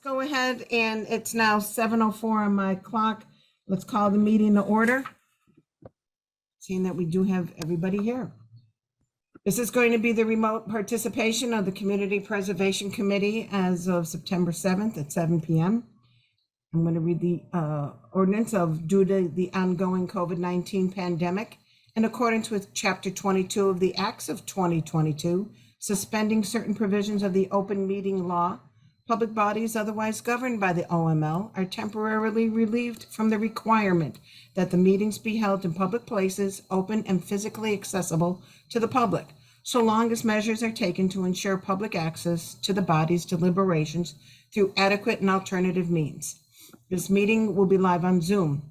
Go ahead, and it's now 7:04 on my clock. Let's call the meeting to order. Seeing that we do have everybody here. This is going to be the remote participation of the Community Preservation Committee as of September 7th at 7 p.m. I'm going to read the ordinance of due to the ongoing COVID-19 pandemic in accordance with Chapter 22 of the Acts of 2022, suspending certain provisions of the open meeting law. Public bodies otherwise governed by the OML are temporarily relieved from the requirement that the meetings be held in public places, open and physically accessible to the public, so long as measures are taken to ensure public access to the body's deliberations through adequate and alternative means. This meeting will be live on Zoom.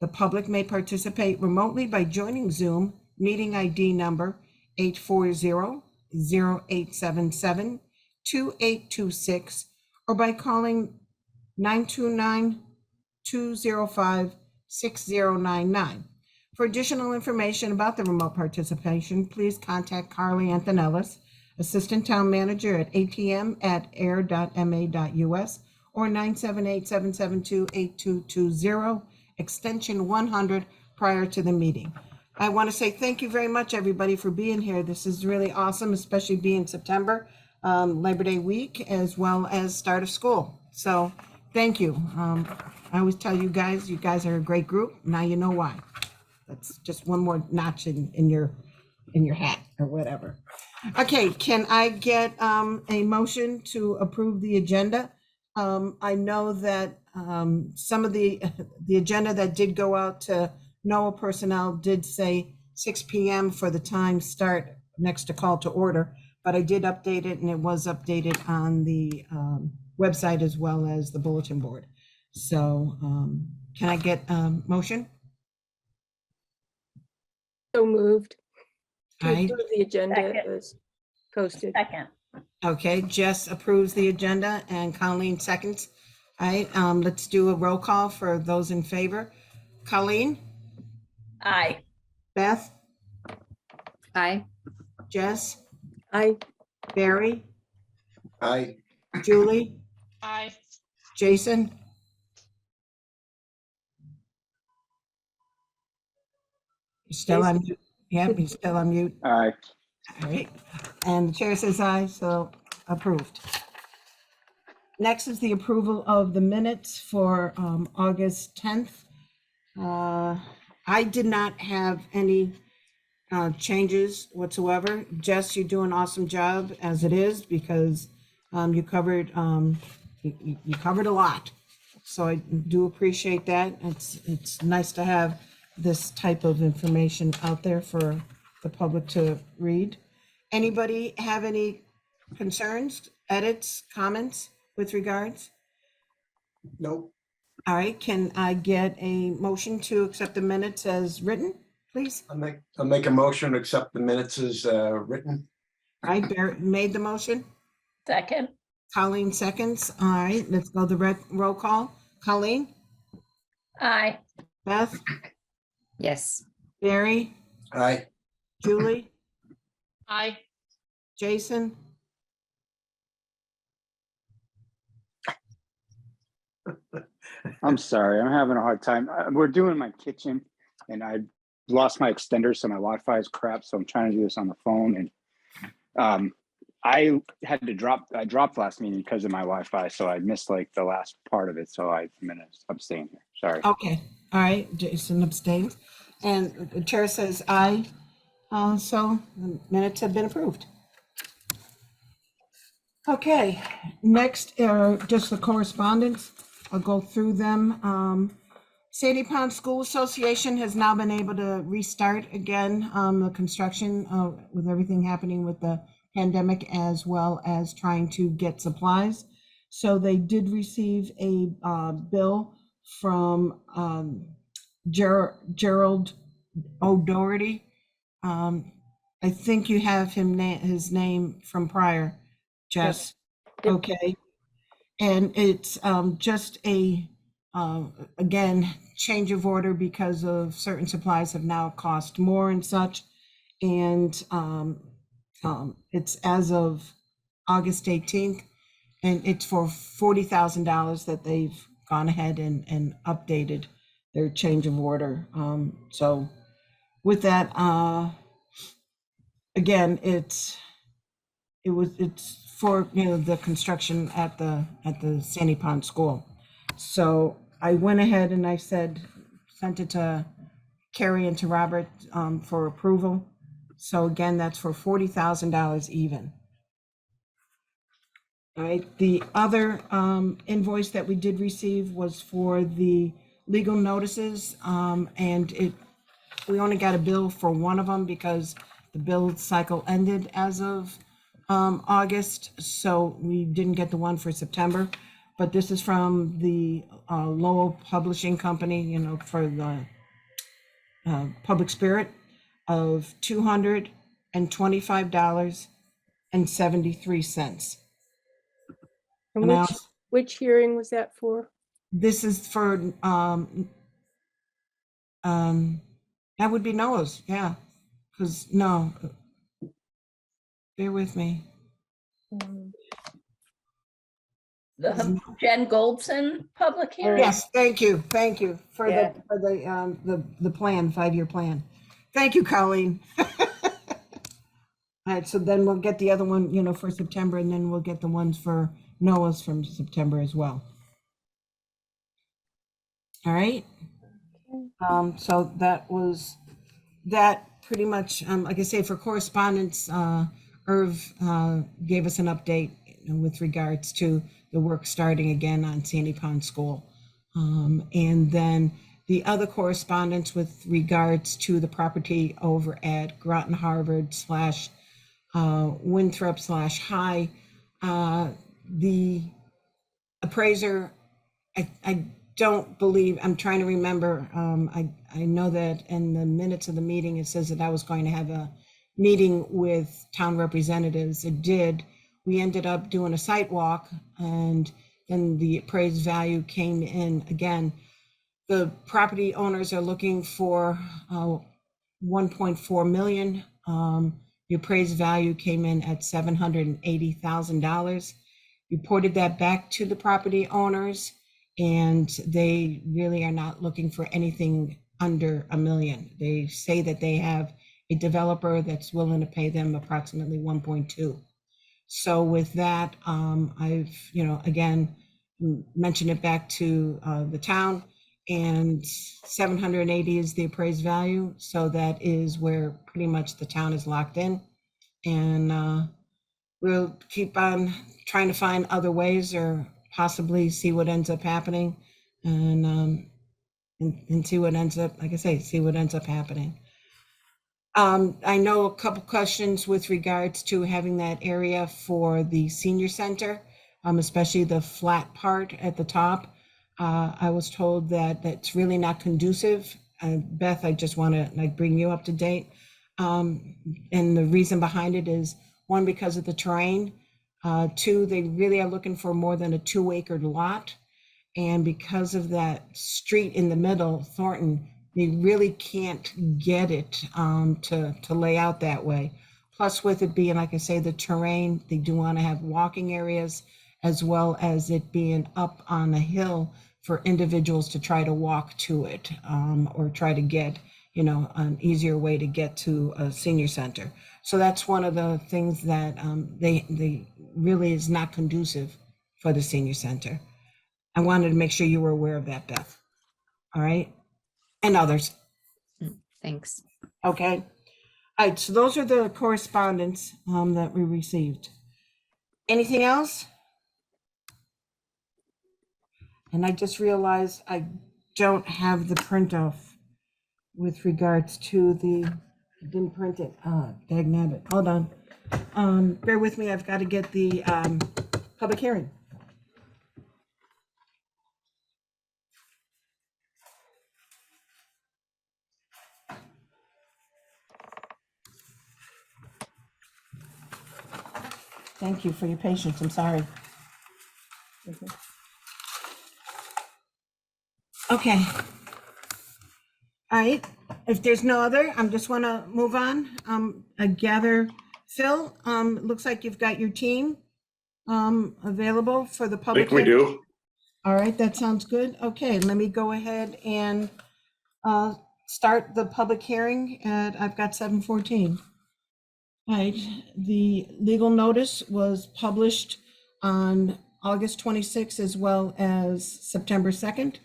The public may participate remotely by joining Zoom meeting ID number 840-0877-2826 or by calling 929-205-6099. For additional information about the remote participation, please contact Carly Antonellis, Assistant Town Manager at atm@ayer.ma.us or 978-772-8220, extension 100 prior to the meeting. I want to say thank you very much, everybody, for being here. This is really awesome, especially being September, Labor Day week, as well as start of school. So thank you. I always tell you guys are a great group. Now you know why. That's just one more notch in your hat or whatever. Okay, can I get a motion to approve the agenda? I know that some of the agenda that did go out to NOAA personnel did say 6 p.m. for the time start next to call to order, but I did update it, and it was updated on the website as well as the bulletin board. So can I get a motion? So moved. To Aye. approve the agenda as posted. Second. Okay, Jess approves the agenda and Colleen seconds. All right, let's do a roll call for those in favor. Colleen? Aye. Beth? Aye. Jess? Aye. Barry? Aye. Julie? Aye. Jason? You're still on mute. Yep, you're still on mute. Aye. All right, and the chair says aye, so approved. Next is the approval of the minutes for August 10th. I did not have any changes whatsoever. Jess, you do an awesome job as it is, because you covered you covered a lot. So I do appreciate that. It's nice to have this type of information out there for the public to read. Anybody have any concerns, edits, comments with regards? Nope. All right, can I get a motion to accept the minutes as written, please? I'll make a motion to accept the minutes as written. All right, Barrett made the motion. Second. Colleen seconds. All right, let's go the roll call. Colleen? Aye. Beth? Yes. Barry? Aye. Julie? Aye. Jason? I'm sorry, I'm having a hard time. We're doing my kitchen and I lost my extender, so my Wi-Fi is crap. So I'm trying to do this on the phone. And I had to I dropped last meeting because of my Wi-Fi. So I missed like the last part of it. So I'm going to abstain here. Sorry. Okay, all right, Jason abstains. And the chair says aye. So the minutes have been approved. Okay, next just the correspondence. I'll go through them. Sadie Pond School Association has now been able to restart again the construction with everything happening with the pandemic, as well as trying to get supplies. So they did receive a bill from Gerald O'Doherty. I think you have his name from prior, Jess. Yep. Okay. And it's just a, again, change of order because of certain supplies have now cost more and such. And it's as of August 18th. And it's for $40,000 that they've gone ahead and updated their change of order. So with that, again, it's for, the construction at the Sandy Pond School. So I went ahead and I sent it to Carrie and to Robert for approval. So again, that's for $40,000 even. All right, the other invoice that we did receive was for the legal notices, and we only got a bill for one of them because the bill cycle ended as of August, so we didn't get the one for September. But this is from the Lowell Publishing Company, for the Public Spirit of $225.73. And And which hearing was that for? this is for that would be Noah's, yeah. Because no, bear with me. Um, The Jen Goldson public hearing? Yes, thank you for Yeah. the plan, 5-year plan. Thank you, Colleen. All right, so then we'll get the other one, for September, and then we'll get the ones for Noah's from September as well. All right. So that was that pretty much, like I say, for correspondence, Irv gave us an update with regards to the work starting again on Sandy Pond School. And then the other correspondence with regards to the property over at Groton Harvard / Winthrop / High, the appraiser, I don't believe, I'm trying to remember, I know that in the minutes of the meeting, it says that I was going to have a meeting with town representatives. It did. We ended up doing a site walk, and then the appraised value came in again. The property owners are looking for 1.4 million. The appraised value came in at $780,000. Reported that back to the property owners, and they really are not looking for anything under $1 million. They say that they have a developer that's willing to pay them approximately 1.2. So with that, I've, again, mentioned it back to the town, and 780 is the appraised value. So that is where pretty much the town is locked in. And we'll keep on trying to find other ways, or possibly see what ends up happening, and see what ends up, like I say, see what ends up happening. I know a couple questions with regards to having that area for the senior center, especially the flat part at the top. I was told that that's really not conducive. Beth, I just want to bring you up to date. And the reason behind it is, one, because of the terrain. Two, they really are looking for more than a 2-acre lot. And because of that street in the middle, Thornton, they really can't get it to lay out that way. Plus, with it being, like I say, the terrain, they do want to have walking areas, as well as it being up on a hill for individuals to try to walk to it, or try to get, an easier way to get to a senior center. So that's one of the things that they really is not conducive for the senior center. I wanted to make sure you were aware of that, Beth. All right. And others. Thanks. Okay. All right. So those are the correspondence that we received. Anything else? And I just realized I don't have the print off with regards to I didn't print it. Dagnabbit. Hold on. Bear with me. I've got to get the public hearing. Thank you for your patience. I'm sorry. Okay. All right. If there's no other, I just want to move on. I gather, Phil, looks like you've got your team. available for the I public? think we hearing? do. All right, that sounds good. Okay, let me go ahead and start the public hearing at, I've got 7:14. All right, the legal notice was published on August 26th as well as September 2nd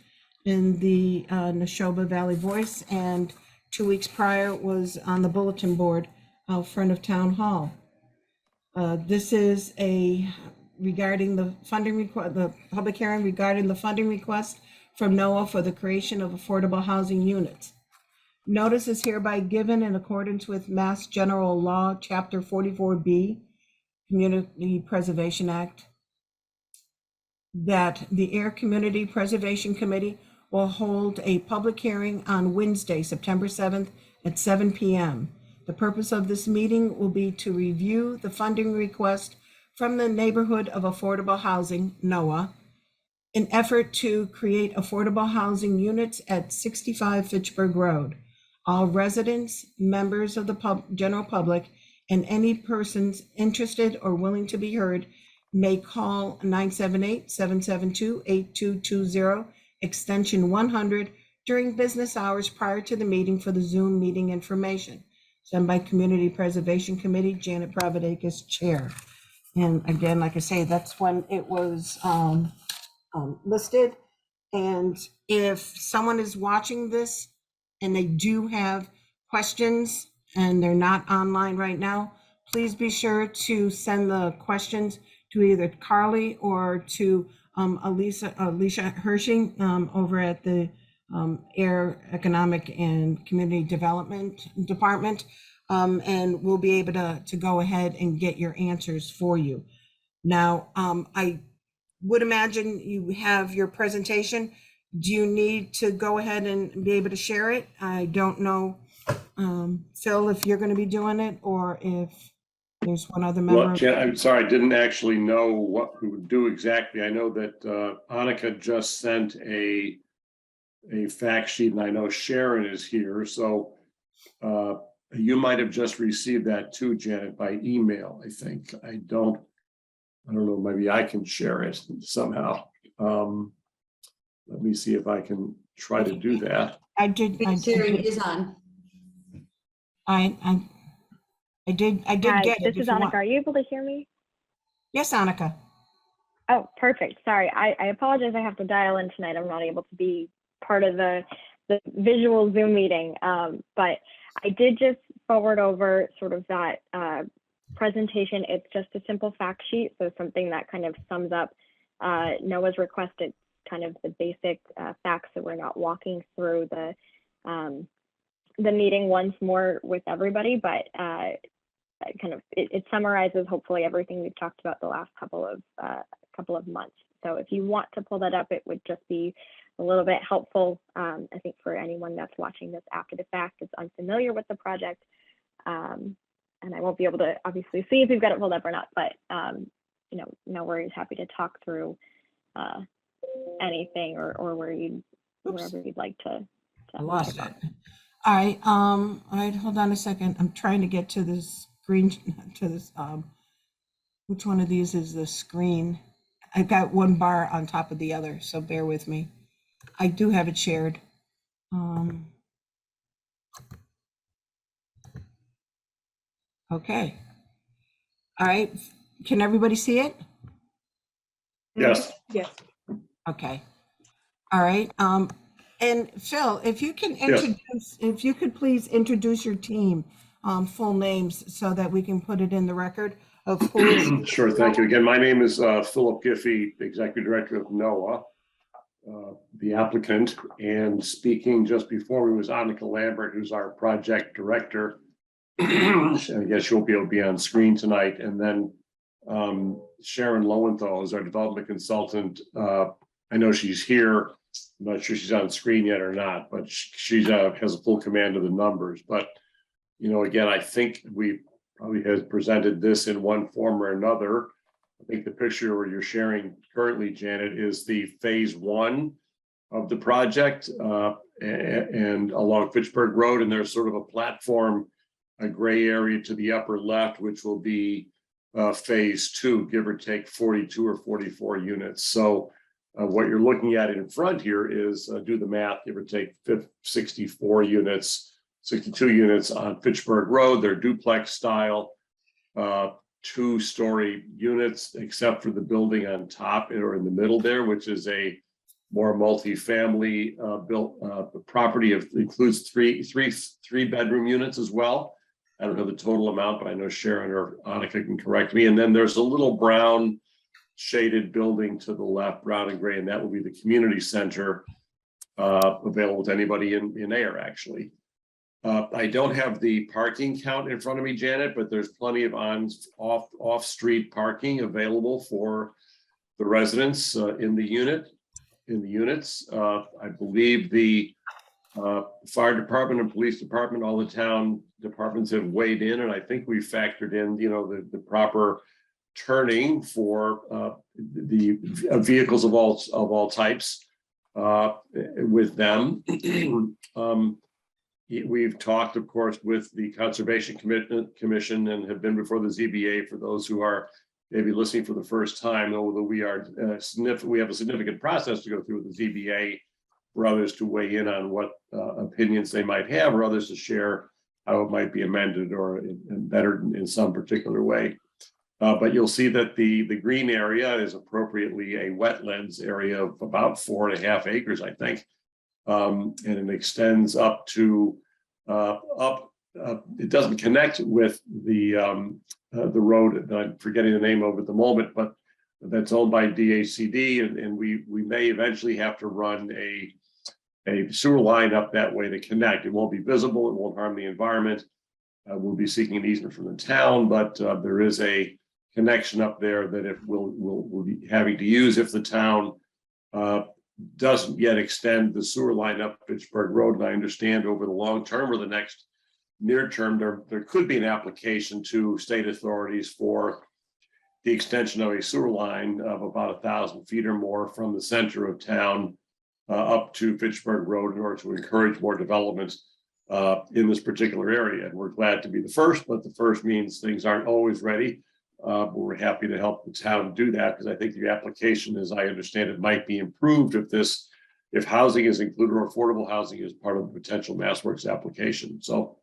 in the Neshoba Valley Voice, and 2 weeks prior was on the bulletin board out front of Town Hall. This is regarding the funding request, the public hearing regarding the funding request from NOAA for the creation of affordable housing units. Notice is hereby given in accordance with Mass General Law, Chapter 44B, Community Preservation Act, that the Ayer Community Preservation Committee will hold a public hearing on Wednesday, September 7th at 7 p.m. The purpose of this meeting will be to review the funding request from the Neighborhood of Affordable Housing, NOAA, an effort to create affordable housing units at 65 Fitchburg Road. All residents, members of the general public, and any persons interested or willing to be heard may call 978-772-8220, extension 100, during business hours prior to the meeting for the Zoom meeting information. Sent by Community Preservation Committee, Janet Pravadakis, Chair. And again, like I say, that's when it was listed. And if someone is watching this and they do have questions and they're not online right now, please be sure to send the questions to either Carly or to Alicia Hershing over at the Ayer Economic and Community Development Department, and we'll be able to go ahead and get your answers for you. Now, I would imagine you have your presentation. Do you need to go ahead and be able to share it? I don't know, Phil, if you're going to be doing it or if there's one other member. Well, Jen, I'm sorry, I didn't actually know what we would do exactly. I know that Annika just sent a fact sheet, and I know Sharon is here. So you might have just received that too, Janet, by email, I think. I don't know, maybe I can share it somehow. Let me see if I can try to do that. I did. Sharing is on. I did Hi, get it. this is Annika. Are you able to hear me? Yes, Annika. Oh, perfect. Sorry, I apologize. I have to dial in tonight. I'm not able to be part of the visual Zoom meeting, but I did just forward over sort of that presentation. It's just a simple fact sheet, so something that kind of sums up NOAA's requested kind of the basic facts, so we're not walking through the meeting once more with everybody, but kind of it summarizes hopefully everything we've talked about the last couple of months. So if you want to pull that up, it would just be a little bit helpful, I think, for anyone that's watching this after the fact, is unfamiliar with the project. And I won't be able to obviously see if you've got it pulled up or not, but you know, no worries, happy to talk through anything or wherever you'd like to. I lost it. All right, hold on a second. I'm trying to get to this screen, to this, which one of these is the screen? I've got one bar on top of the other, so bear with me. I do have it shared. Okay. All right, can everybody see it? Yes. Yes. Okay. All right, and Phil, if you can introduce, if you could please introduce your team, full names, so that we can put it in the record of who. Sure, thank you. Again, my name is Philip Giffey, Executive Director of NOAA, the applicant, and speaking just before me was Annika Lambert, who's our project director. And I guess she'll be able to be on screen tonight. And then Sharon Lowenthal is our development consultant. I know she's here. I'm not sure she's on screen yet or not, but she has a full command of the numbers. But, you know, again, I think we probably has presented this in one form or another. I think the picture where you're sharing currently, Janet, is the phase 1 of the project and along Fitchburg Road. And there's sort of a platform, a gray area to the upper left, which will be phase two, give or take 42 or 44 units. So what you're looking at in front here is, do the math, give or take 64 units, 62 units on Fitchburg Road. They're duplex style, 2-story units, except for the building on top or in the middle there, which is a more multi-family built property. Includes three bedroom units as well. I don't know the total amount, but I know Sharon or Annika can correct me. And then there's a little brown shaded building to the left, brown and gray, and that will be the community center available to anybody in Ayer, actually. I don't have the parking count in front of me, Janet, but there's plenty of off-street parking available for the residents in the units. I believe the fire department and police department, all the town departments have weighed in, and I think we factored in, the proper turning for the vehicles of all types with them. We've talked, of course, with the Conservation Commission and have been before the ZBA. For those who are maybe listening for the first time, although we have a significant process to go through with the ZBA for others to weigh in on what opinions they might have, or others to share how it might be amended or bettered in some particular way. But you'll see that the green area is appropriately a wetlands area of about 4.5 acres, I think. And it extends up to it doesn't connect with the road that I'm forgetting the name of at the moment, but that's owned by DHCD, and we may eventually have to run a sewer line up that way to connect. It won't be visible, it won't harm the environment. We'll be seeking an easement from the town, but there is a connection up there that if we'll be having to use if the town doesn't yet extend the sewer line up Fitchburg Road. And I understand over the long term or the next near term, there could be an application to state authorities for the extension of a sewer line of about 1,000 feet or more from the center of town up to Fitchburg Road in order to encourage more development in this particular area. And we're glad to be the first, but the first means things aren't always ready. But we're happy to help the town do that, because I think the application, as I understand it, might be improved if housing is included or affordable housing is part of the potential MassWorks application. So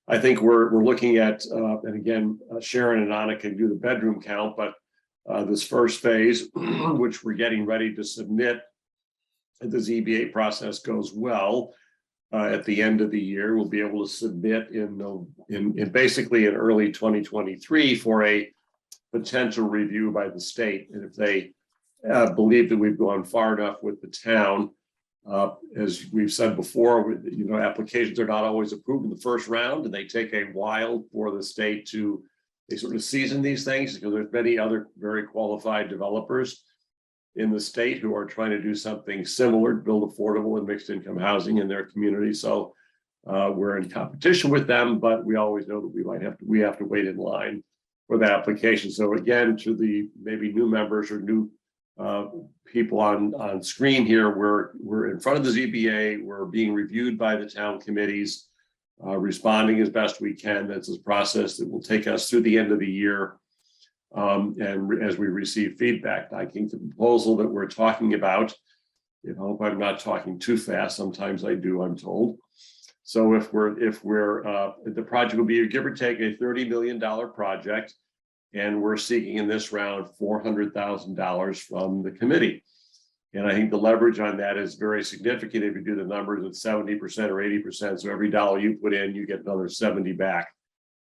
I think we're looking at, and again, Sharon and Anna can do the bedroom count, but this first phase, which we're getting ready to submit, if the ZBA process goes well, at the end of the year, we'll be able to submit in basically in early 2023 for a potential review by the state. And if they believe that we've gone far enough with the town, as we've said before, applications are not always approved in the first round, and they take a while for the state to sort of season these things, because there's many other very qualified developers in the state who are trying to do something similar, build affordable and mixed income housing in their community. So we're in competition with them, but we always know that we have to wait in line for the application. So again, to the maybe new members or new people on screen here, we're in front of the ZBA. We're being reviewed by the town committees, responding as best we can. That's a process that will take us through the end of the year. And as we receive feedback, I think the proposal that we're talking about, I hope I'm not talking too fast. Sometimes I do, I'm told. So if the project will be, give or take, a $30 million project, and we're seeking in this round $400,000 from the committee. And I think the leverage on that is very significant. If you do the numbers at 70% or 80%, so every dollar you put in, you get another 70 back.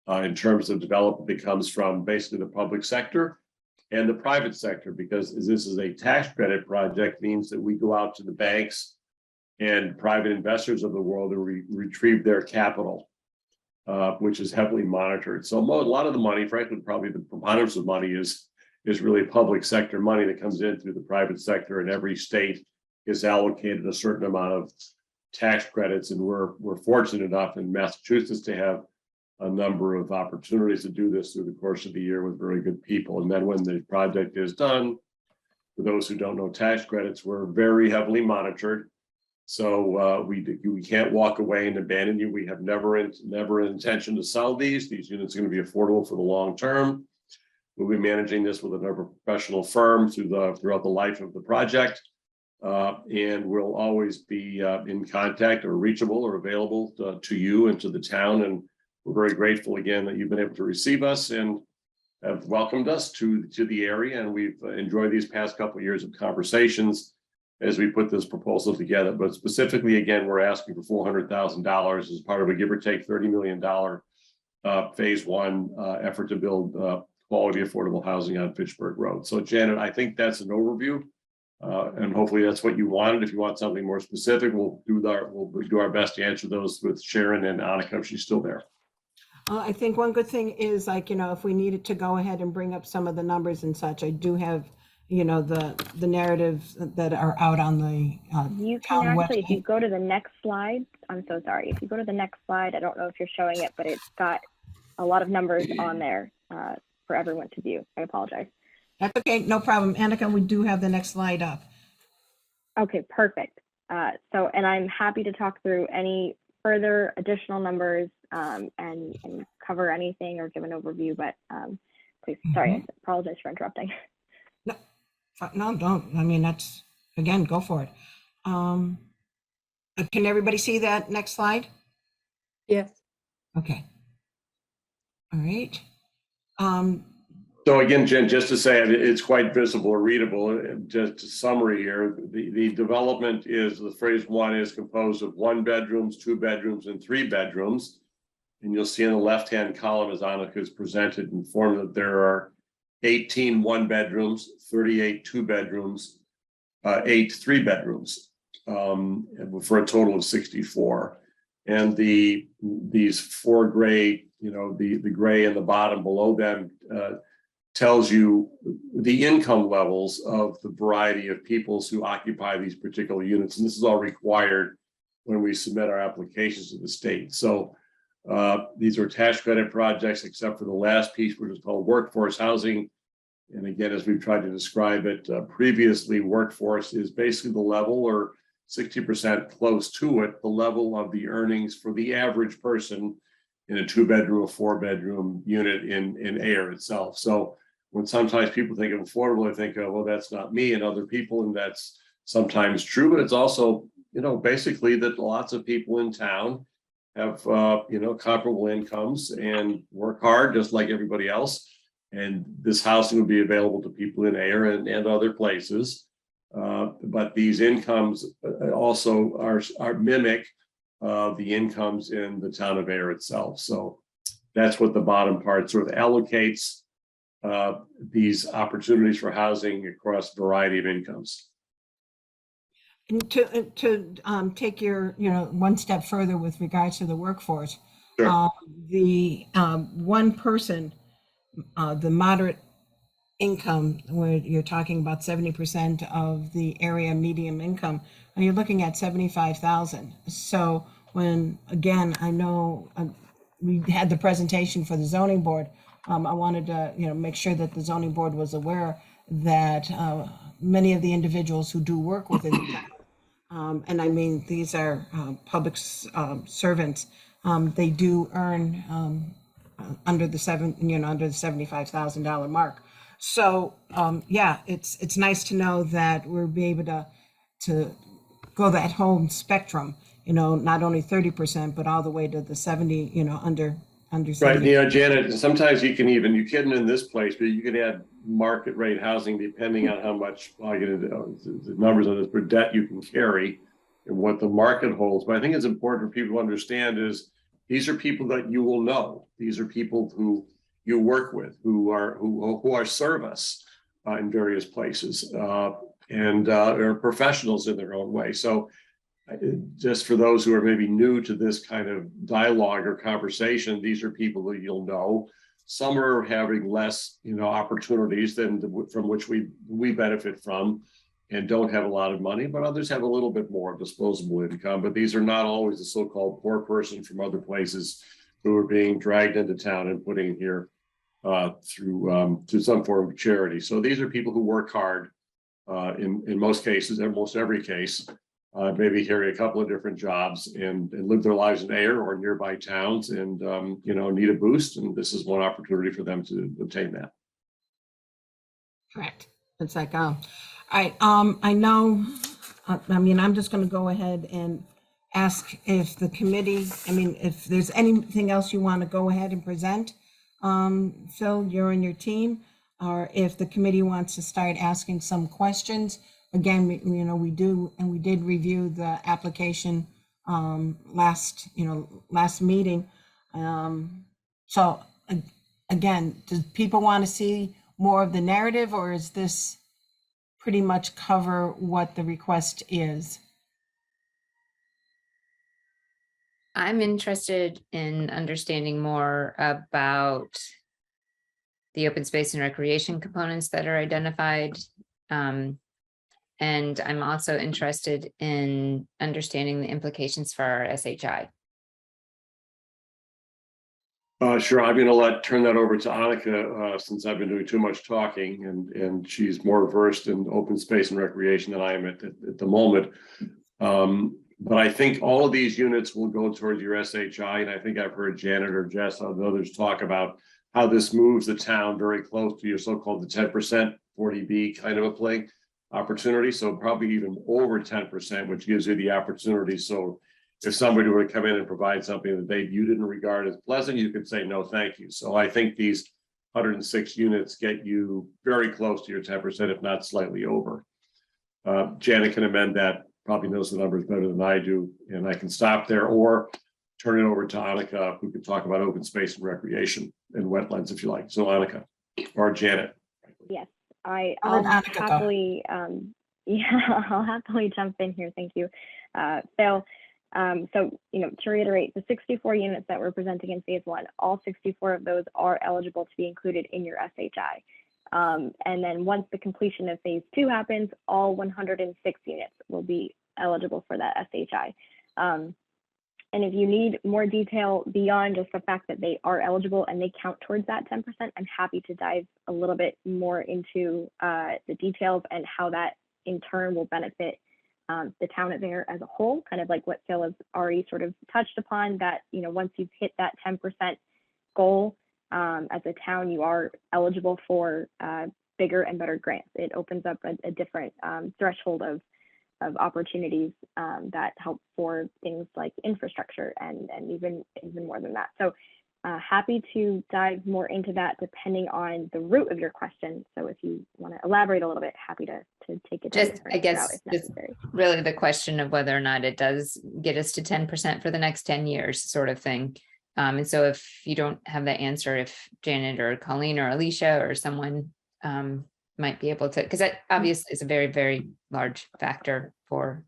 In terms of development that comes from basically the public sector and the private sector, because this is a tax credit project, means that we go out to the banks and private investors of the world to retrieve their capital, which is heavily monitored. So a lot of the money, frankly, probably the preponderance of money is really public sector money that comes in through the private sector, and every state is allocated a certain amount of tax credits. And we're fortunate enough in Massachusetts to have a number of opportunities to do this through the course of the year with very good people. And then when the project is done, for those who don't know, tax credits were very heavily monitored. So we can't walk away and abandon you. We have never an intention to sell these. These units are going to be affordable for the long term. We'll be managing this with another professional firm throughout the life of the project. And we'll always be in contact or reachable or available to you and to the town. And we're very grateful again that you've been able to receive us and have welcomed us to the area. And we've enjoyed these past couple of years of conversations as we put this proposal together. But specifically, again, we're asking for $400,000 as part of a give or take $30 million phase one effort to build quality affordable housing on Fitchburg Road. So Janet, I think that's an overview. And hopefully that's what you wanted. If you want something more specific, we'll do our best to answer those with Sharon and Annika if she's still there. I think one good thing is, like, if we needed to go ahead and bring up some of the numbers and such, I do have, the narratives that are out on the You town can actually, if you website. go to the next slide, I'm so sorry. If you go to the next slide, I don't know if you're showing it, but it's got a lot of numbers on there for everyone to view. I apologize. That's okay, no problem. Annika, we do have the next slide up. Okay, perfect. And I'm happy to talk through any further additional numbers and cover anything or give an overview, but please, sorry, I apologize for interrupting. No, don't. I mean, that's, again, go for it. Can everybody see that next slide? Yes. Okay. All right. So again, Jen, just to say it's quite visible or readable. Just a summary here. The development is the phase one is composed of 1 bedrooms, 2 bedrooms, and 3 bedrooms. And you'll see in the left-hand column, as Annika has presented, informed that there are 18 1-bedrooms, 38 2-bedrooms, 8 3-bedrooms, for a total of 64. And these 4 gray, the gray in the bottom below them tells you the income levels of the variety of peoples who occupy these particular units. And this is all required when we submit our applications to the state. So these are tax credit projects, except for the last piece, which is called workforce housing. And again, as we've tried to describe it previously, workforce is basically the level, or 60% close to it, the level of the earnings for the average person in a 2-bedroom or 4-bedroom unit in Ayer itself. So when sometimes people think of affordable, they think, oh, well, that's not me and other people, and that's sometimes true, but it's also, basically that lots of people in town have, comparable incomes and work hard just like everybody else. And this housing will be available to people in Ayer and other places. But these incomes also are mimic the incomes in the town of Ayer itself. So that's what the bottom part sort of allocates these opportunities for housing across a variety of incomes. And to take your, one step further with regards to the workforce, Sure. the one person, the moderate income, where you're talking about 70% of the area medium income, and you're looking at 75,000. So when, again, I know we had the presentation for the zoning board, I wanted to, make sure that the zoning board was aware that many of the individuals who do work within the town, and I mean, these are public servants, they do earn under the $75,000 mark. So yeah, it's nice to know that we'll be able to go that whole spectrum, not only 30%, but all the way to the 70, under 70. Right, Janet, sometimes you couldn't in this place, but you could add market rate housing depending on how much, the numbers of this per debt you can carry and what the market holds. But I think it's important for people to understand is these are people that you will know. These are people who you work with, who are service in various places, and are professionals in their own way. So just for those who are maybe new to this kind of dialogue or conversation, these are people that you'll know. Some are having less, opportunities than from which we benefit from and don't have a lot of money, but others have a little bit more disposable income. But these are not always the so-called poor person from other places who are being dragged into town and put in here through some form of charity. So these are people who work hard in most cases, in almost every case, maybe carry a couple of different jobs and live their lives in Ayer or nearby towns and, need a boost. And this is one opportunity for them to obtain that. Correct. It's like, all right, I know, I mean, I'm just gonna go ahead and ask if the committee, I mean, if there's anything else you want to go ahead and present, Phil, you're and your team, or if the committee wants to start asking some questions. Again, we do, and we did review the application, last meeting. So again, do people want to see more of the narrative, or is this pretty much cover what the request is? I'm interested in understanding more about the open space and recreation components that are identified. And I'm also interested in understanding the implications for our SHI. Sure, I'm gonna turn that over to Annika, since I've been doing too much talking and she's more versed in open space and recreation than I am at the moment. But I think all of these units will go towards your SHI, and I think I've heard Janet or Jess and others talk about how this moves the town very close to your so-called the 10% 40B kind of a play opportunity. So probably even over 10%, which gives you the opportunity. So if somebody were to come in and provide something that you didn't regard as pleasant, you could say, no, thank you. So I think these 106 units get you very close to your 10%, if not slightly over. Janet can amend that, probably knows the numbers better than I do, and I can stop there or turn it over to Annika, who can talk about open space and recreation and wetlands if you like. So Annika or Janet. Yes, I'll I'll let Annika go. happily, yeah, I'll happily jump in here. Thank you, Phil. So, to reiterate, the 64 units that we're presenting in phase one, all 64 of those are eligible to be included in your SHI. And then once the completion of phase two happens, all 106 units will be eligible for that SHI. And if you need more detail beyond just the fact that they are eligible and they count towards that 10%, I'm happy to dive a little bit more into the details and how that in turn will benefit the town of Ayer as a whole, kind of like what Phil has already sort of touched upon, that, once you've hit that 10% goal, as a town, you are eligible for bigger and better grants. It opens up a different threshold of opportunities that help for things like infrastructure and even more than that. So happy to dive more into that depending on the root of your question. So if you want to elaborate a little bit, happy to take it. Just, I guess, if it's necessary. really the question of whether or not it does get us to 10% for the next 10 years sort of thing. And so if you don't have that answer, if Janet or Colleen or Alicia or someone might be able to, because that obviously is a very, very large factor for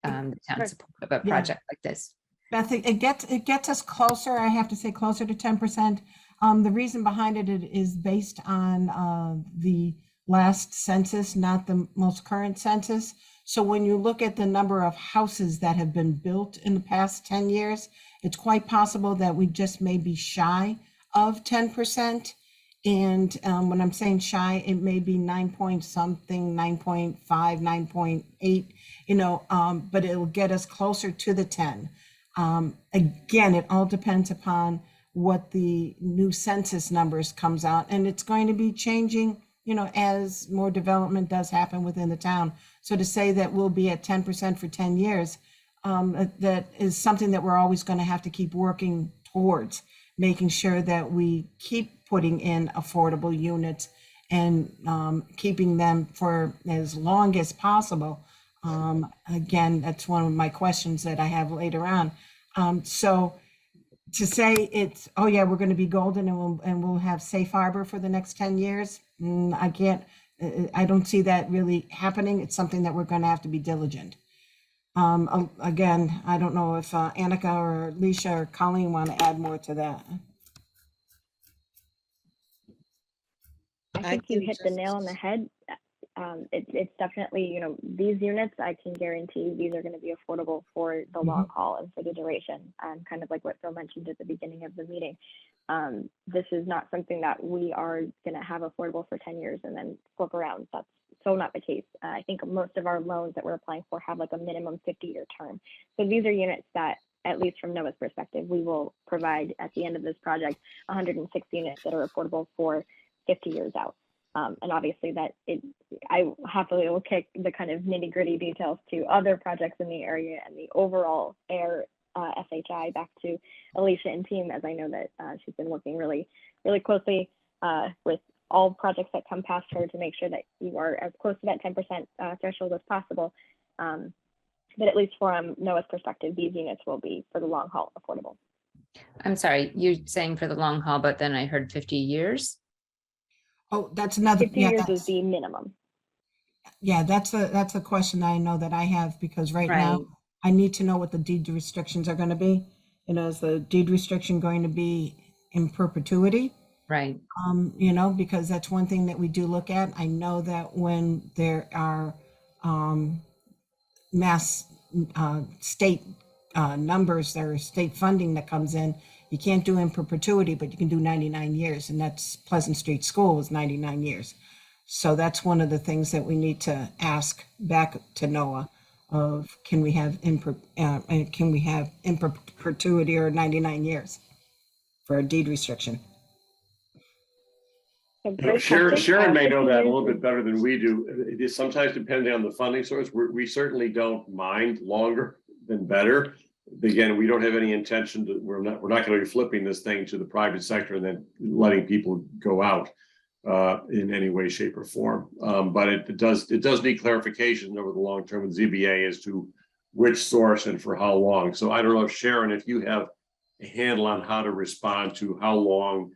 the town support of a project like this. Beth, it gets us closer, I have to say, closer to 10%. The reason behind it is based on the last census, not the most current census. So when you look at the number of houses that have been built in the past 10 years, it's quite possible that we just may be shy of 10%. And when I'm saying shy, it may be 9 point something, 9.5, 9.8, but it'll get us closer to the 10. Again, it all depends upon what the new census numbers comes out, and it's going to be changing, as more development does happen within the town. So to say that we'll be at 10% for 10 years, that is something that we're always going to have to keep working towards, making sure that we keep putting in affordable units and keeping them for as long as possible. Again, that's one of my questions that I have later on. So to say it's, oh yeah, we're going to be golden and we'll have safe harbor for the next 10 years. I don't see that really happening. It's something that we're going to have to be diligent. Again, I don't know if Annika or Alicia or Colleen want to add more to that. I think you hit the nail on the head. It's definitely, these units, I can guarantee these are going to be affordable for the long haul and for the duration. Kind of like what Phil mentioned at the beginning of the meeting. This is not something that we are going to have affordable for 10 years and then flip around. That's so not the case. I think most of our loans that we're applying for have like a minimum 50-year term. So these are units that, at least from NOAA's perspective, we will provide at the end of this project 106 units that are affordable for 50 years out. And obviously I happily will kick the kind of nitty gritty details to other projects in the area and the overall Ayer SHI back to Alicia and team, as I know that she's been working really, really closely with all projects that come past her to make sure that you are as close to that 10% threshold as possible. But at least from NOAA's perspective, these units will be for the long haul affordable. I'm sorry, you're saying for the long haul, but then I heard 50 years. Oh, that's another, 50 yeah, years is that's, the minimum. yeah, that's a question I know that I have, because right now Right. I need to know what the deed restrictions are going to be. You know, is the deed restriction going to be in perpetuity? Right. You know, because that's one thing that we do look at. I know that when there are mass state numbers, there is state funding that comes in, you can't do in perpetuity, but you can do 99 years, and that's Pleasant Street School is 99 years. So that's one of the things that we need to ask back to NOAA of, can we have in perpetuity or 99 years for a deed restriction? So great Sharon, question. Sharon may 50 know that a years little bit is- better than we do. It is sometimes depending on the funding source. We certainly don't mind longer than better. Again, we don't have any intention to, we're not going to be flipping this thing to the private sector and then letting people go out in any way, shape, or form. But it does need clarification over the long term with ZBA as to which source and for how long. So I don't know if Sharon, if you have a handle on how to respond to how long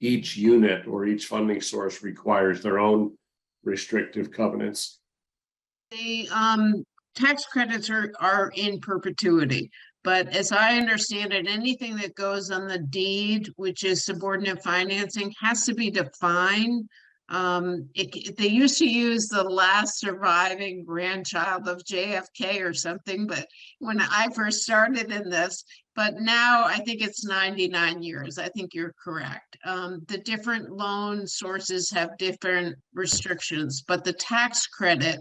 each unit or each funding source requires their own restrictive covenants. The tax credits are in perpetuity, but as I understand it, anything that goes on the deed, which is subordinate financing, has to be defined. They used to use the last surviving grandchild of JFK or something, but when I first started in this, but now I think it's 99 years. I think you're correct. The different loan sources have different restrictions, but the tax credit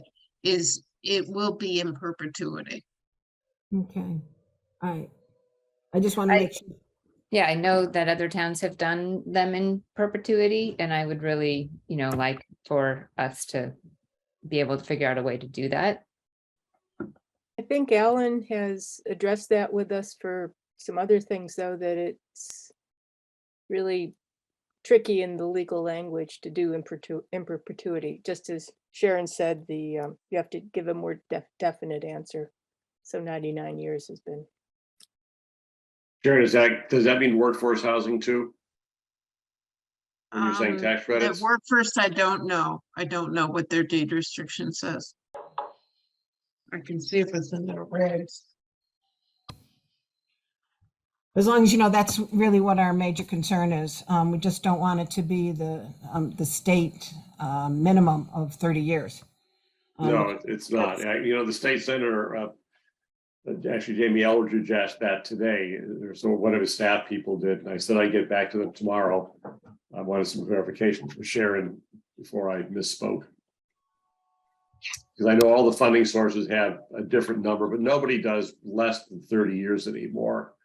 it will be in perpetuity. Okay, all right. I just want to make sure. Yeah, I know that other towns have done them in perpetuity, and I would really, like for us to be able to figure out a way to do that. I think Alan has addressed that with us for some other things, though, that it's really tricky in the legal language to do in perpetuity. Just as Sharon said, you have to give a more definite answer. So 99 years has been. Sharon, does that mean workforce housing too? When you're saying tax At credits? workforce, I don't know. I don't know what their deed restriction says. I can see if it's in their regs. As long as you know, that's really what our major concern is. We just don't want it to be the state minimum of 30 years. No, it's not. The state senator, actually Jamie Eldridge asked that today. So one of his staff people did, and I said I'd get back to them tomorrow. I wanted some clarification from Sharon before I misspoke. Because I know all the funding sources have a different number, but nobody does less than 30 years anymore.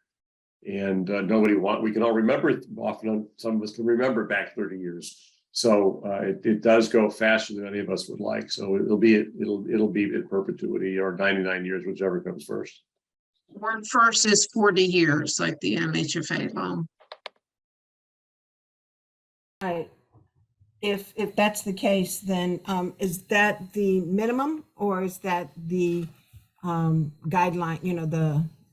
And we can all remember, often some of us can remember back 30 years. So it does go faster than any of us would like. So it'll be in perpetuity or 99 years, whichever comes first. Workforce is 40 years, like the MHFA loan. Right. If that's the case, then is that the minimum, or is that the guideline?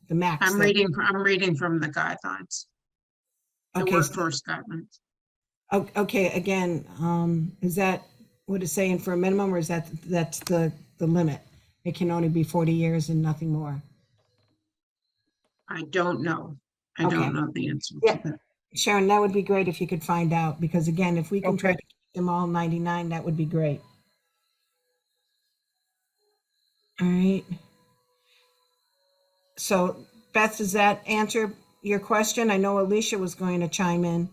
The max. I'm reading from the guidelines. The Okay. workforce guidelines. Okay. Again, is that what it's saying for a minimum, or is that's the limit? It can only be 40 years and nothing more. I don't know. I Okay. don't know the answer Yeah. to that. Sharon, that would be great if you could find out, because again, if we can try to keep them all 99, that would be great. All right. So Beth, does that answer your question? I know Alicia was going to chime in.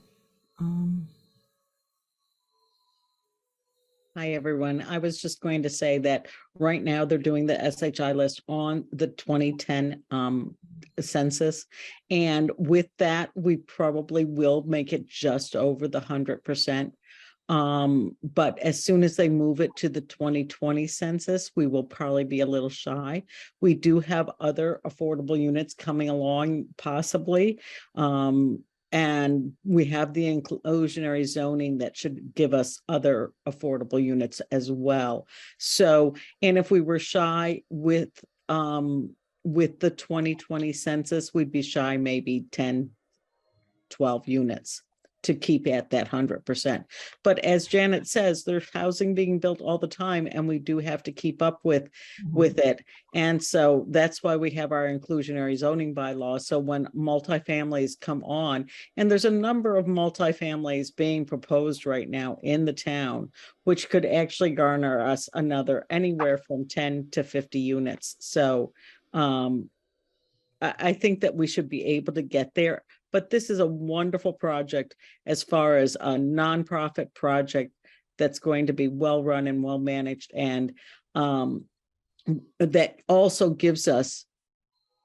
Hi, everyone. I was just going to say that right now they're doing the SHI list on the 2010 census. And with that, we probably will make it just over the 100%. But as soon as they move it to the 2020 census, we will probably be a little shy. We do have other affordable units coming along possibly. And we have the inclusionary zoning that should give us other affordable units as well. So, and if we were shy with the 2020 census, we'd be shy maybe 10, 12 units to keep at that 100%. But as Janet says, there's housing being built all the time, and we do have to keep up with it. And so that's why we have our inclusionary zoning bylaw. So when multifamilies come on, and there's a number of multifamilies being proposed right now in the town, which could actually garner us another anywhere from 10 to 50 units. So I think that we should be able to get there, but this is a wonderful project as far as a nonprofit project that's going to be well run and well managed, and that also gives us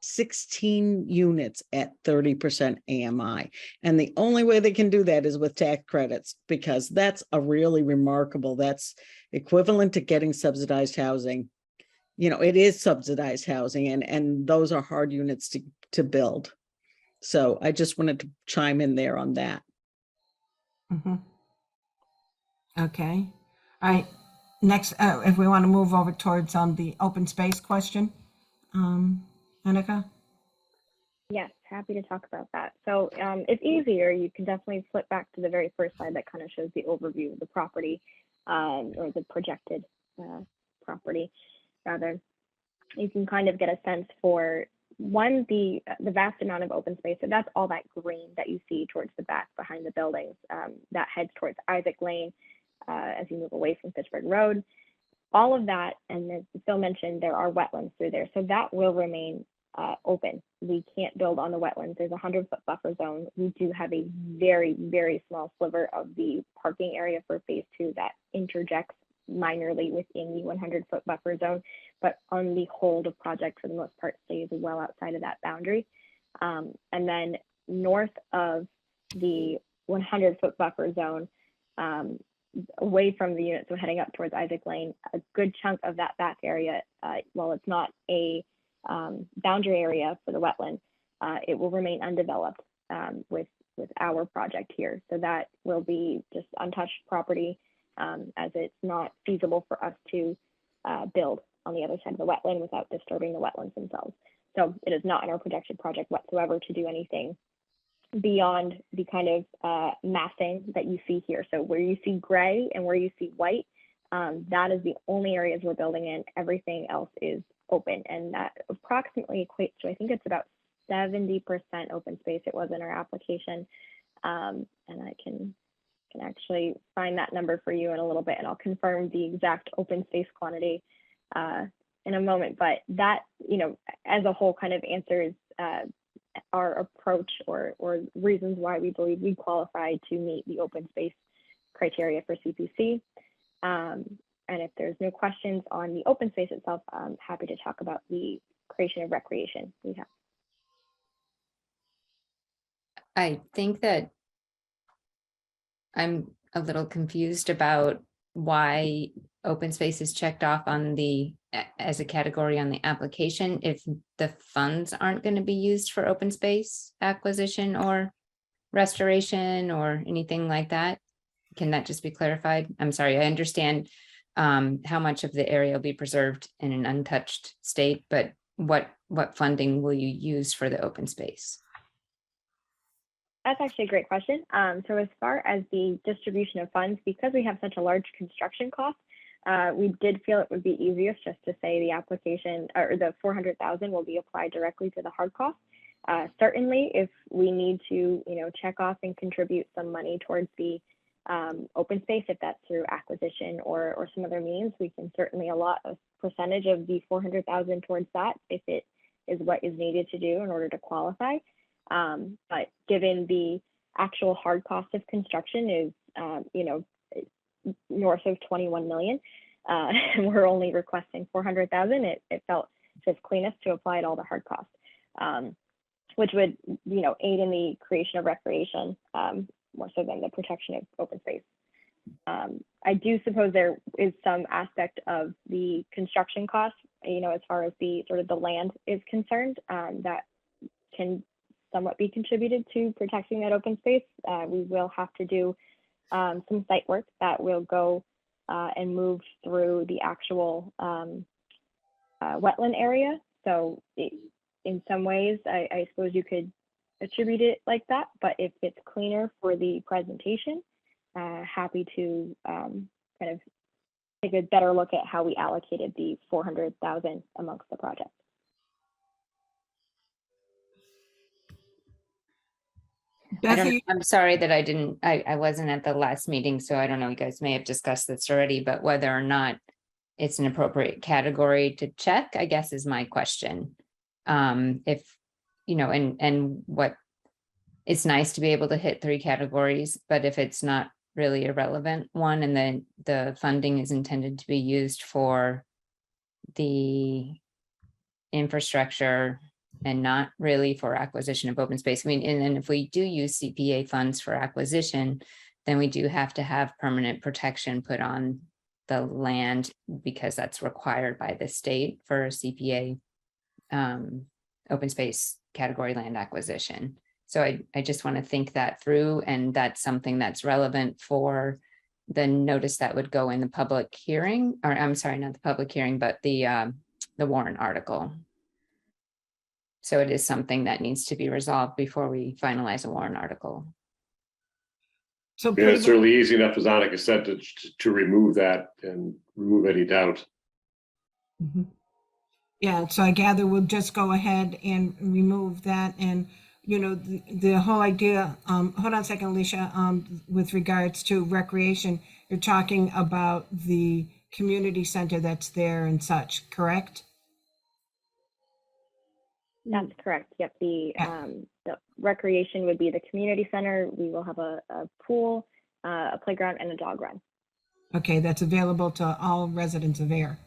16 units at 30% AMI. And the only way they can do that is with tax credits, because that's a really remarkable, that's equivalent to getting subsidized housing. You know, it is subsidized housing, and those are hard units to build. So I just wanted to chime in there on that. Okay. All right. Next, if we want to move over towards the open space question, Annika? Yes, happy to talk about that. So it's easier. You can definitely flip back to the very first slide that kind of shows the overview of the property, or the projected property, rather. You can kind of get a sense for, one, the vast amount of open space. So that's all that green that you see towards the back behind the buildings, that heads towards Isaac Lane as you move away from Pittsburgh Road. All of that, and as Phil mentioned, there are wetlands through there. So that will remain open. We can't build on the wetlands. There's a 100-foot buffer zone. We do have a very, very small sliver of the parking area for phase 2 that interjects minorly within the 100-foot buffer zone, but on the whole, the project for the most part stays well outside of that boundary. And then north of the 100-foot buffer zone, away from the unit, so heading up towards Isaac Lane, a good chunk of that back area, while it's not a boundary area for the wetland, it will remain undeveloped with our project here. So that will be just untouched property, as it's not feasible for us to build on the other side of the wetland without disturbing the wetlands themselves. So it is not in our projection project whatsoever to do anything beyond the kind of massing that you see here. So where you see gray and where you see white, that is the only areas we're building in. Everything else is open, and that approximately equates to, I think it's about 70% open space it was in our application. And I can actually find that number for you in a little bit, and I'll confirm the exact open space quantity in a moment. But that, you know, as a whole kind of answers our approach or reasons why we believe we qualify to meet the open space criteria for CPC. And if there's no questions on the open space itself, I'm happy to talk about the creation of recreation we have. I think that I'm a little confused about why open space is checked off on as a category on the application if the funds aren't going to be used for open space acquisition or restoration or anything like that. Can that just be clarified? I'm sorry, I understand how much of the area will be preserved in an untouched state, but what funding will you use for the open space? That's actually a great question. So as far as the distribution of funds, because we have such a large construction cost, we did feel it would be easiest just to say the application or the 400,000 will be applied directly to the hard cost. Certainly, if we need to, check off and contribute some money towards the open space, if that's through acquisition or some other means, we can certainly allot a percentage of the 400,000 towards that if it is what is needed to do in order to qualify. But given the actual hard cost of construction is, north of 21 million, and we're only requesting 400,000, it felt just cleanest to apply it all to hard cost, which would, aid in the creation of recreation more so than the protection of open space. I do suppose there is some aspect of the construction costs, as far as the sort of the land is concerned, that can somewhat be contributed to protecting that open space. We will have to do some site work that will go and move through the actual wetland area. So in some ways, I suppose you could attribute it like that, but if it's cleaner for the presentation, happy to kind of take a better look at how we allocated the 400,000 amongst the project. I'm sorry that I wasn't at the last meeting, so I don't know, you guys may have discussed this already, but whether or not it's an appropriate category to check, I guess is my question. If, and what, it's nice to be able to hit 3 categories, but if it's not really a relevant one, and then the funding is intended to be used for the infrastructure and not really for acquisition of open space. I mean, and then if we do use CPA funds for acquisition, then we do have to have permanent protection put on the land because that's required by the state for a CPA open space category land acquisition. So I just want to think that through, and that's something that's relevant for the notice that would go in the public hearing, or I'm sorry, not the public hearing, but the warrant article. So it is something that needs to be resolved before we finalize a warrant article. So Yeah, it's certainly easy enough, as Annika said, to remove that and remove any doubt. Mhm. Yeah, so I gather we'll just go ahead and remove that. And, the whole idea, hold on a second, Alicia, with regards to recreation, you're talking about the community center that's there and such, correct? That's correct. Yep. The recreation would be the community center. We will have a pool, a playground, and a dog run. Okay, that's available to all residents of Ayer.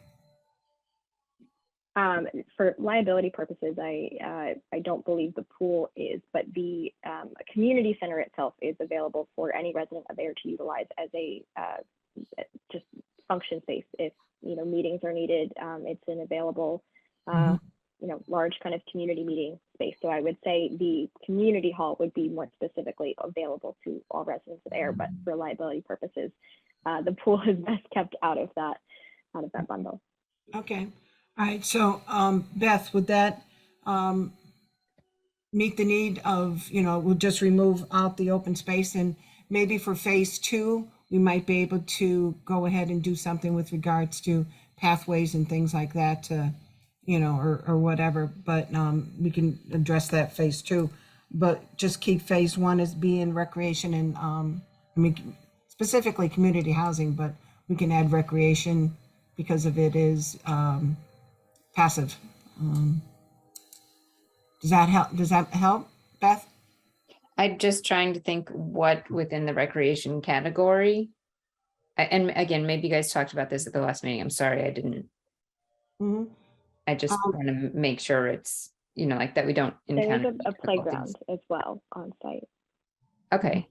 For liability purposes, I don't believe the pool is, but the community center itself is available for any resident of Ayer to utilize as a just function space. If meetings are needed, it's an available large kind of community meeting space. So I would say the community hall would be more specifically available to all residents of Ayer, but for liability purposes, the pool is best kept out of that bundle. Okay. All right. So, Beth, would that meet the need of, we'll just remove out the open space, and maybe for phase 2, we might be able to go ahead and do something with regards to pathways and things like that to, or whatever, but we can address that phase 2, but just keep phase 1 as being recreation and, specifically community housing, but we can add recreation because of it is passive. Does that help? Does that help, Beth? I'm just trying to think what within the recreation category. And again, maybe you guys talked about this at the last meeting. I'm sorry, I didn't. Mm-hmm. I just want to make sure it's, like that we don't encounter. There is a playground as well on site. Okay,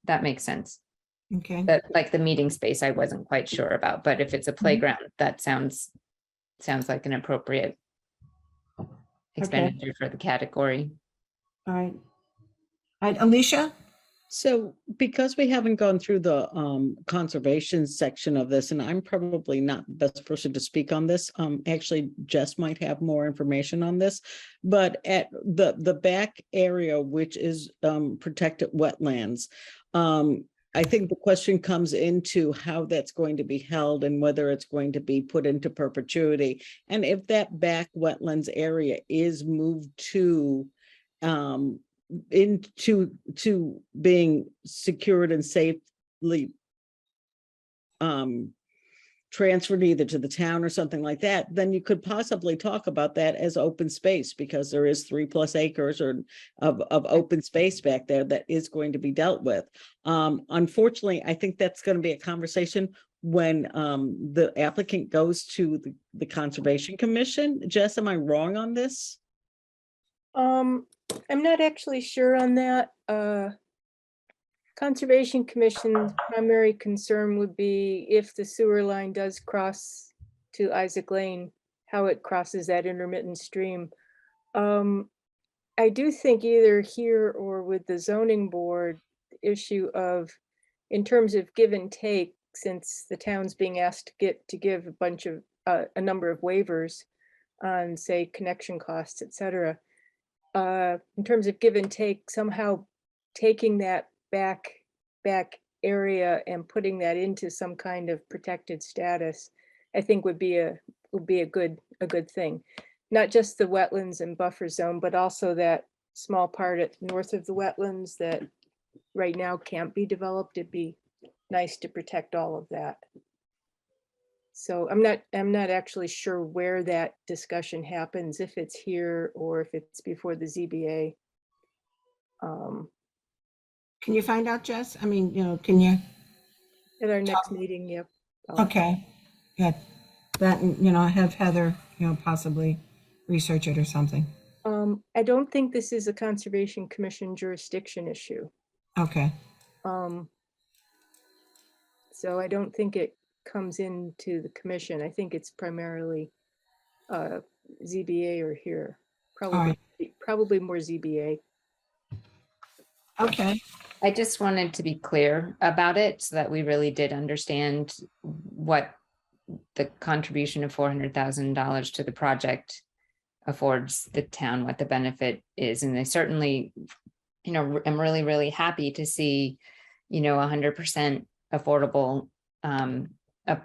that makes sense. Okay. That, like the meeting space, I wasn't quite sure about, but if it's a playground, that sounds like an appropriate expenditure for the category. All right. All right, Alicia? So because we haven't gone through the conservation section of this, and I'm probably not the best person to speak on this, actually Jess might have more information on this, but at the back area, which is protected wetlands, I think the question comes into how that's going to be held and whether it's going to be put into perpetuity. And if that back wetlands area is moved to into being secured and safely transferred either to the town or something like that, then you could possibly talk about that as open space, because there is 3+ acres of open space back there that is going to be dealt with. Unfortunately, I think that's going to be a conversation when the applicant goes to the Conservation Commission. Jess, am I wrong on this? I'm not actually sure on that. Conservation Commission's primary concern would be if the sewer line does cross to Isaac Lane, how it crosses that intermittent stream. I do think either here or with the zoning board, the issue of, in terms of give and take, since the town's being asked to give a bunch of, a number of waivers on, say, connection costs, et cetera. In terms of give and take, somehow taking that back area and putting that into some kind of protected status, I think would be a good thing. Not just the wetlands and buffer zone, but also that small part at north of the wetlands that right now can't be developed. It'd be nice to protect all of that. So I'm not actually sure where that discussion happens, if it's here or if it's before the ZBA. Can you find out, Jess? I mean, can you? At our next meeting, yep. I'll- Okay, good. That, have Heather, possibly research it or something. I don't think this is a Conservation Commission jurisdiction issue. Okay, So I don't think it comes into the commission. I think it's primarily ZBA or here. Probably more ZBA. okay. I just wanted to be clear about it so that we really did understand what the contribution of $400,000 to the project affords the town, what the benefit is. And I certainly, am really, really happy to see, 100% affordable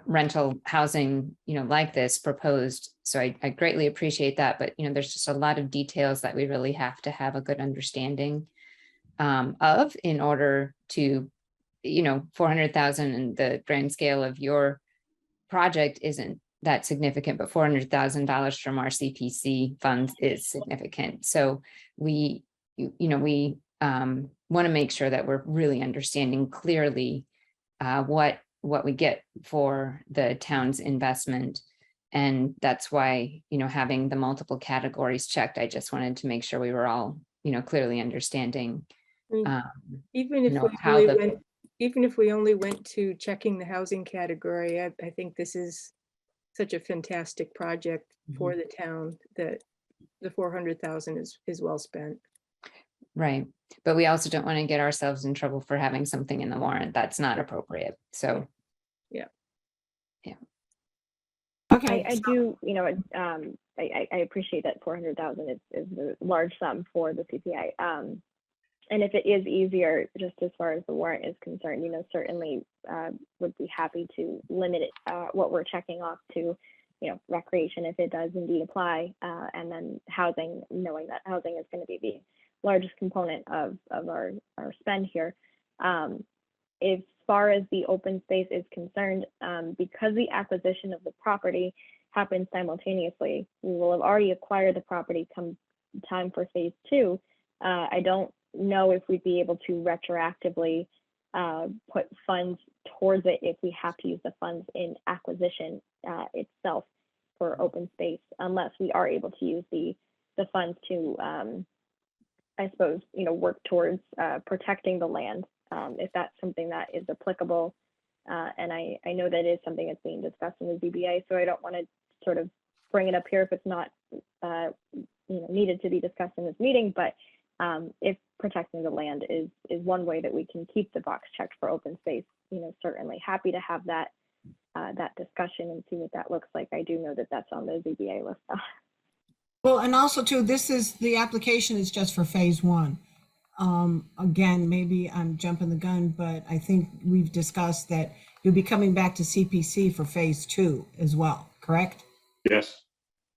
rental housing, like this proposed. So I greatly appreciate that. But, there's just a lot of details that we really have to have a good understanding of in order to, 400,000 in the grand scale of your project isn't that significant, but $400,000 from our CPC funds is significant. So we want to make sure that we're really understanding clearly what we get for the town's investment. And that's why, having the multiple categories checked, I just wanted to make sure we were all, clearly understanding. Even if we only went to checking the housing category, I think this is such a fantastic project for the town that the 400,000 is well spent. Right. But we also don't want to get ourselves in trouble for having something in the warrant that's not appropriate. So. Yeah. Okay. I do, I appreciate that 400,000 is a large sum for the CPI. And if it is easier, just as far as the warrant is concerned, certainly would be happy to limit it, what we're checking off to, recreation, if it does indeed apply, and then housing, knowing that housing is going to be the largest component of our spend here. As far as the open space is concerned, because the acquisition of the property happens simultaneously, we will have already acquired the property come time for phase 2. I don't know if we'd be able to retroactively put funds towards it if we have to use the funds in acquisition itself for open space, unless we are able to use the funds to, I suppose, work towards protecting the land, if that's something that is applicable. And I know that is something that's being discussed in the ZBA, so I don't want to sort of bring it up here if it's not needed to be discussed in this meeting, but if protecting the land is one way that we can keep the box checked for open space, certainly happy to have that discussion and see what that looks like. I do know that that's on the ZBA list. Well, and also too, the application is just for phase 1. Again, maybe I'm jumping the gun, but I think we've discussed that you'll be coming back to CPC for phase 2 as well, correct? Yes.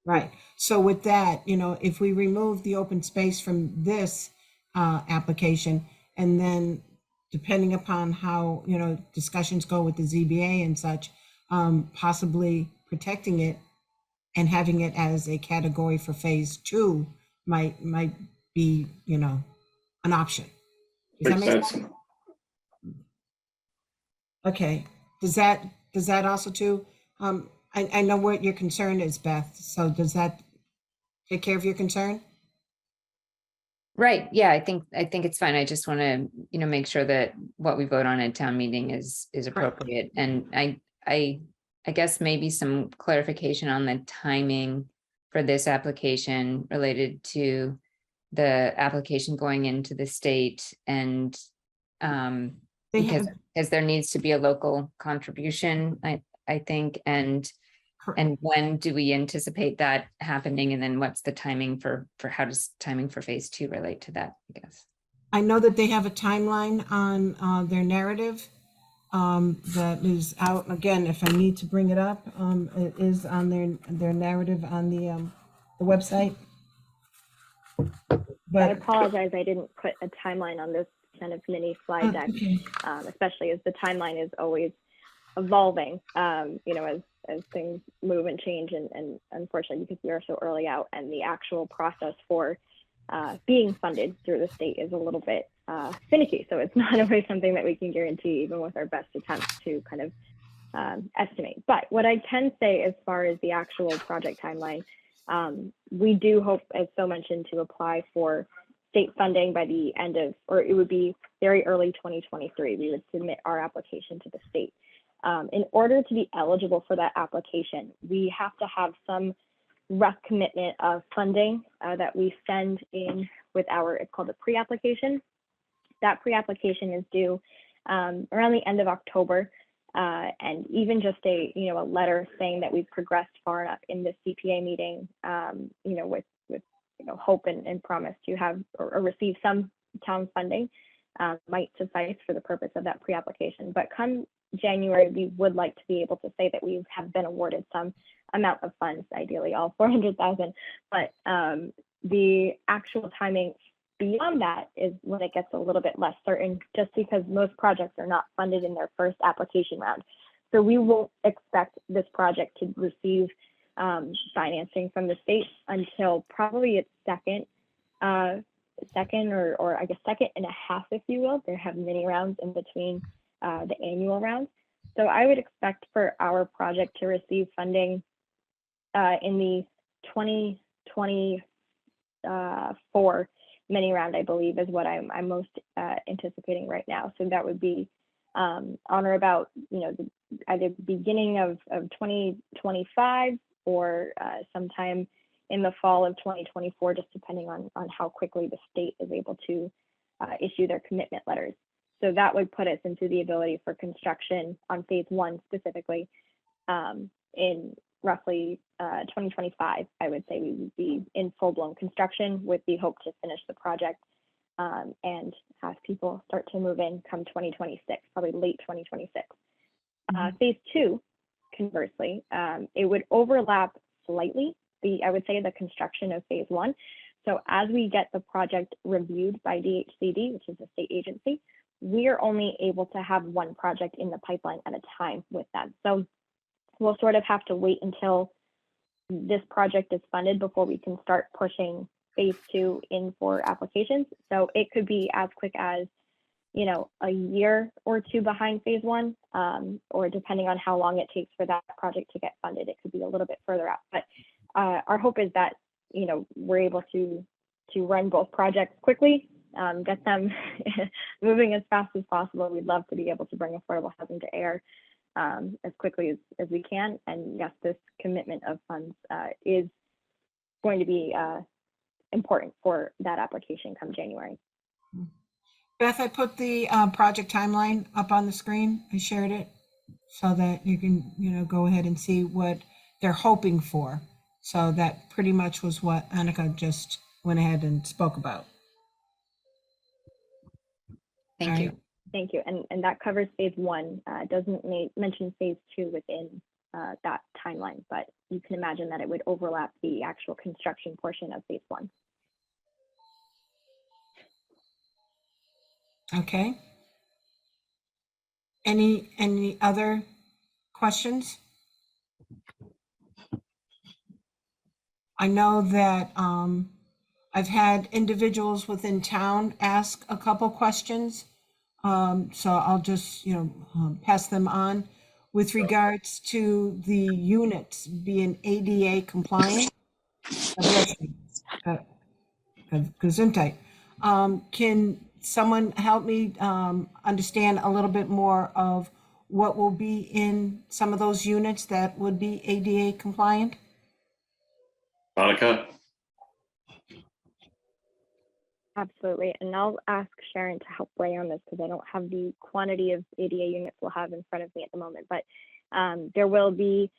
Right. So with that, if we remove the open space from this application, and then depending upon how, discussions go with the ZBA and such, possibly protecting it and having it as a category for phase 2 might be, an option. Does that Makes make sense. sense? Okay. Does that also too? I know what your concern is, Beth. So does that take care of your concern? Right, yeah, I think it's fine. I just want to, make sure that what we vote on at town meeting is appropriate. And I guess maybe some clarification on the timing for this application related to the application going into the state and They because have, there needs to be a local contribution, I think, and when do we anticipate that happening? And then what's the timing for how does timing for phase 2 relate to that, I guess? I know that they have a timeline on their narrative that is out. Again, if I need to bring it up, it is on their narrative on the website. I But apologize, I didn't put a timeline on this kind of mini slide deck, okay. Especially as the timeline is always evolving, as things move and change, and unfortunately, because we are so early out, and the actual process for being funded through the state is a little bit finicky. So it's not always something that we can guarantee, even with our best attempts to kind of estimate. But what I can say as far as the actual project timeline, we do hope, as Phil mentioned, to apply for state funding by the end of, or it would be very early 2023. We would submit our application to the state. In order to be eligible for that application, we have to have some rough commitment of funding that we send in with it's called a pre-application. That pre-application is due around the end of October. And even just a letter saying that we've progressed far enough in the CPA meeting, with hope and promise to have or receive some town funding might suffice for the purpose of that pre-application. But come January, we would like to be able to say that we have been awarded some amount of funds, ideally all 400,000. But the actual timing beyond that is when it gets a little bit less certain, just because most projects are not funded in their first application round. So we won't expect this project to receive financing from the state until probably its second or I guess second and a half, if you will. They have mini rounds in between the annual rounds. So I would expect for our project to receive funding in the 2024 mini round, I believe, is what I'm most anticipating right now. So that would be on or about either beginning of 2025 or sometime in the fall of 2024, just depending on how quickly the state is able to issue their commitment letters. So that would put us into the ability for construction on phase 1 specifically in roughly 2025. I would say we would be in full-blown construction with the hope to finish the project and have people start to move in come 2026, probably late 2026. Phase 2, conversely, it would overlap slightly I would say the construction of phase 1. So as we get the project reviewed by DHCD, which is a state agency, we are only able to have one project in the pipeline at a time with them. So we'll sort of have to wait until this project is funded before we can start pushing phase 2 in for applications. So it could be as quick as, a year or two behind phase 1, or depending on how long it takes for that project to get funded, it could be a little bit further out. But our hope is that, we're able to run both projects quickly, get them moving as fast as possible. We'd love to be able to bring affordable housing to Ayer as quickly as we can. And yes, this commitment of funds is going to be important for that application come January. Beth, I put the project timeline up on the screen. I shared it so that you can, go ahead and see what they're hoping for. So that pretty much was what Annika just went ahead and spoke about. Thank you. Thank you. And that covers phase 1. Doesn't mention phase 2 within that timeline, but you can imagine that it would overlap the actual construction portion of phase 1. Okay. Any other questions? I know that I've had individuals within town ask a couple questions. So I'll just, pass them on with regards to the units being ADA compliant. Gesundheit. Can someone help me understand a little bit more of what will be in some of those units that would be ADA compliant? Monica? Absolutely. And I'll ask Sharon to help weigh on this because I don't have the quantity of ADA units we'll have in front of me at the moment. But there will be,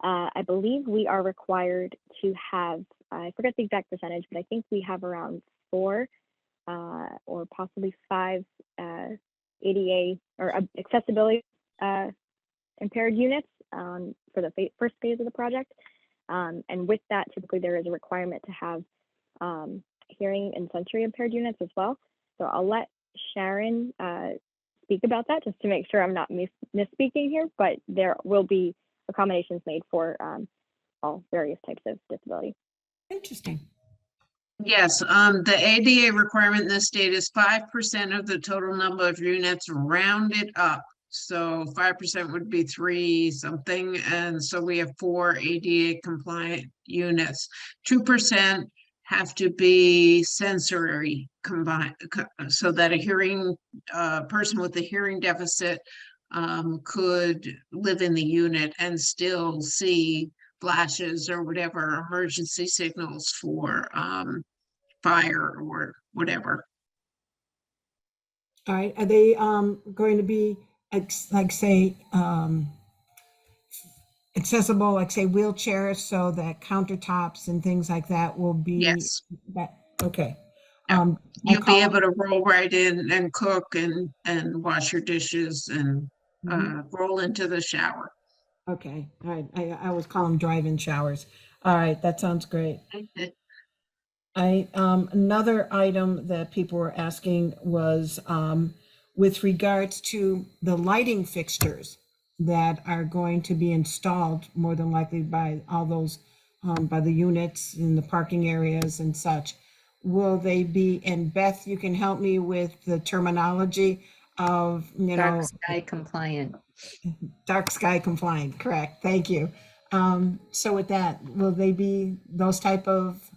I believe we are required to have, I forget the exact percentage, but I think we have around 4 or possibly 5 ADA or accessibility impaired units for the first phase of the project. And with that, typically there is a requirement to have hearing and sensory impaired units as well. So I'll let Sharon speak about that just to make sure I'm not misspeaking here, but there will be accommodations made for all various types of disability. Interesting. Yes, the ADA requirement in the state is 5% of the total number of units rounded up. So 5% would be 3 something, and so we have 4 ADA compliant units. 2% have to be sensory combined, so that a hearing person with a hearing deficit could live in the unit and still see flashes or whatever emergency signals for fire or whatever. All right. Are they going to be like say accessible, like say wheelchairs, so that countertops and things like that will be Yes, that? Okay. Yeah. I you'll be call- able to roll right in and cook and wash your dishes and roll into the shower. Okay. All right. I always call them drive-in showers. All right. That sounds great. Another item that people were asking was with regards to the lighting fixtures that are going to be installed more than likely by all those by the units in the parking areas and such. Will they be, and Beth, you can help me with the terminology of, Dark sky compliant. dark sky compliant, correct? Thank you. So with that, will they be those type of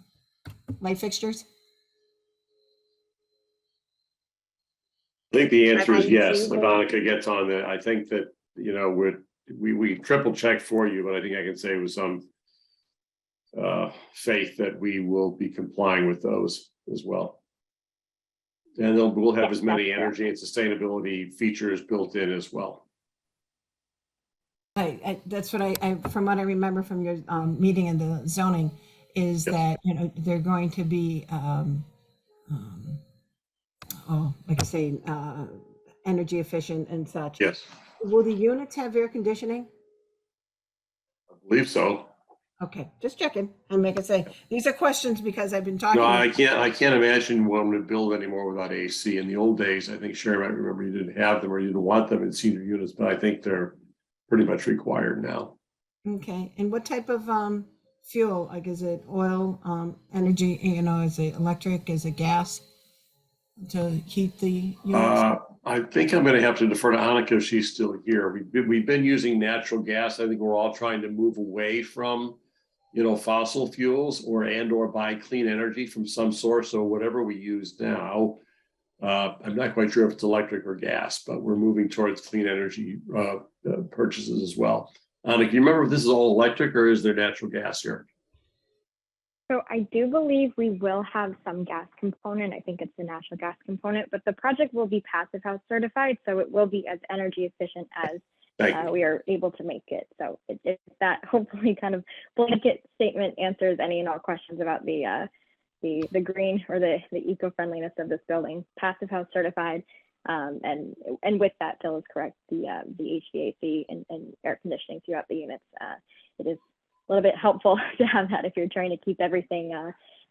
light fixtures? I think the answer is I yes. do. Monica gets on that. I think that, we triple checked for you, but I think I can say with some faith that we will be complying with those as well. And we'll have as many energy and sustainability features built in as well. That's what I from what I remember from your meeting in the zoning is that they're going to be like I say energy efficient and such. Yes, Will the units have air conditioning? I believe so. Okay, just checking. And like I say, these are questions because I've been talking. No, I can't imagine one to build anymore without AC. In the old days, I think Sharon might remember you didn't have them or you didn't want them in senior units, but I think they're pretty much required now. Okay, and what type of fuel? Like, is it oil, energy? Is it electric? Is it gas to heat the units? I think I'm going to have to defer to Annika if she's still here. We've been using natural gas. I think we're all trying to move away from, fossil fuels or buy clean energy from some source. So whatever we use now, I'm not quite sure if it's electric or gas, but we're moving towards clean energy purchases as well. Annika, you remember if this is all electric or is there natural gas here? So I do believe we will have some gas component. I think it's the natural gas component, but the project will be Passive House certified, so it will be as energy efficient as we are able to make it. So if that hopefully kind of blanket statement answers any and all questions about the green or the eco-friendliness of this building. Passive House certified, and with that, Phil is correct. The HVAC and air conditioning throughout the units. It is a little bit helpful to have that if you're trying to keep everything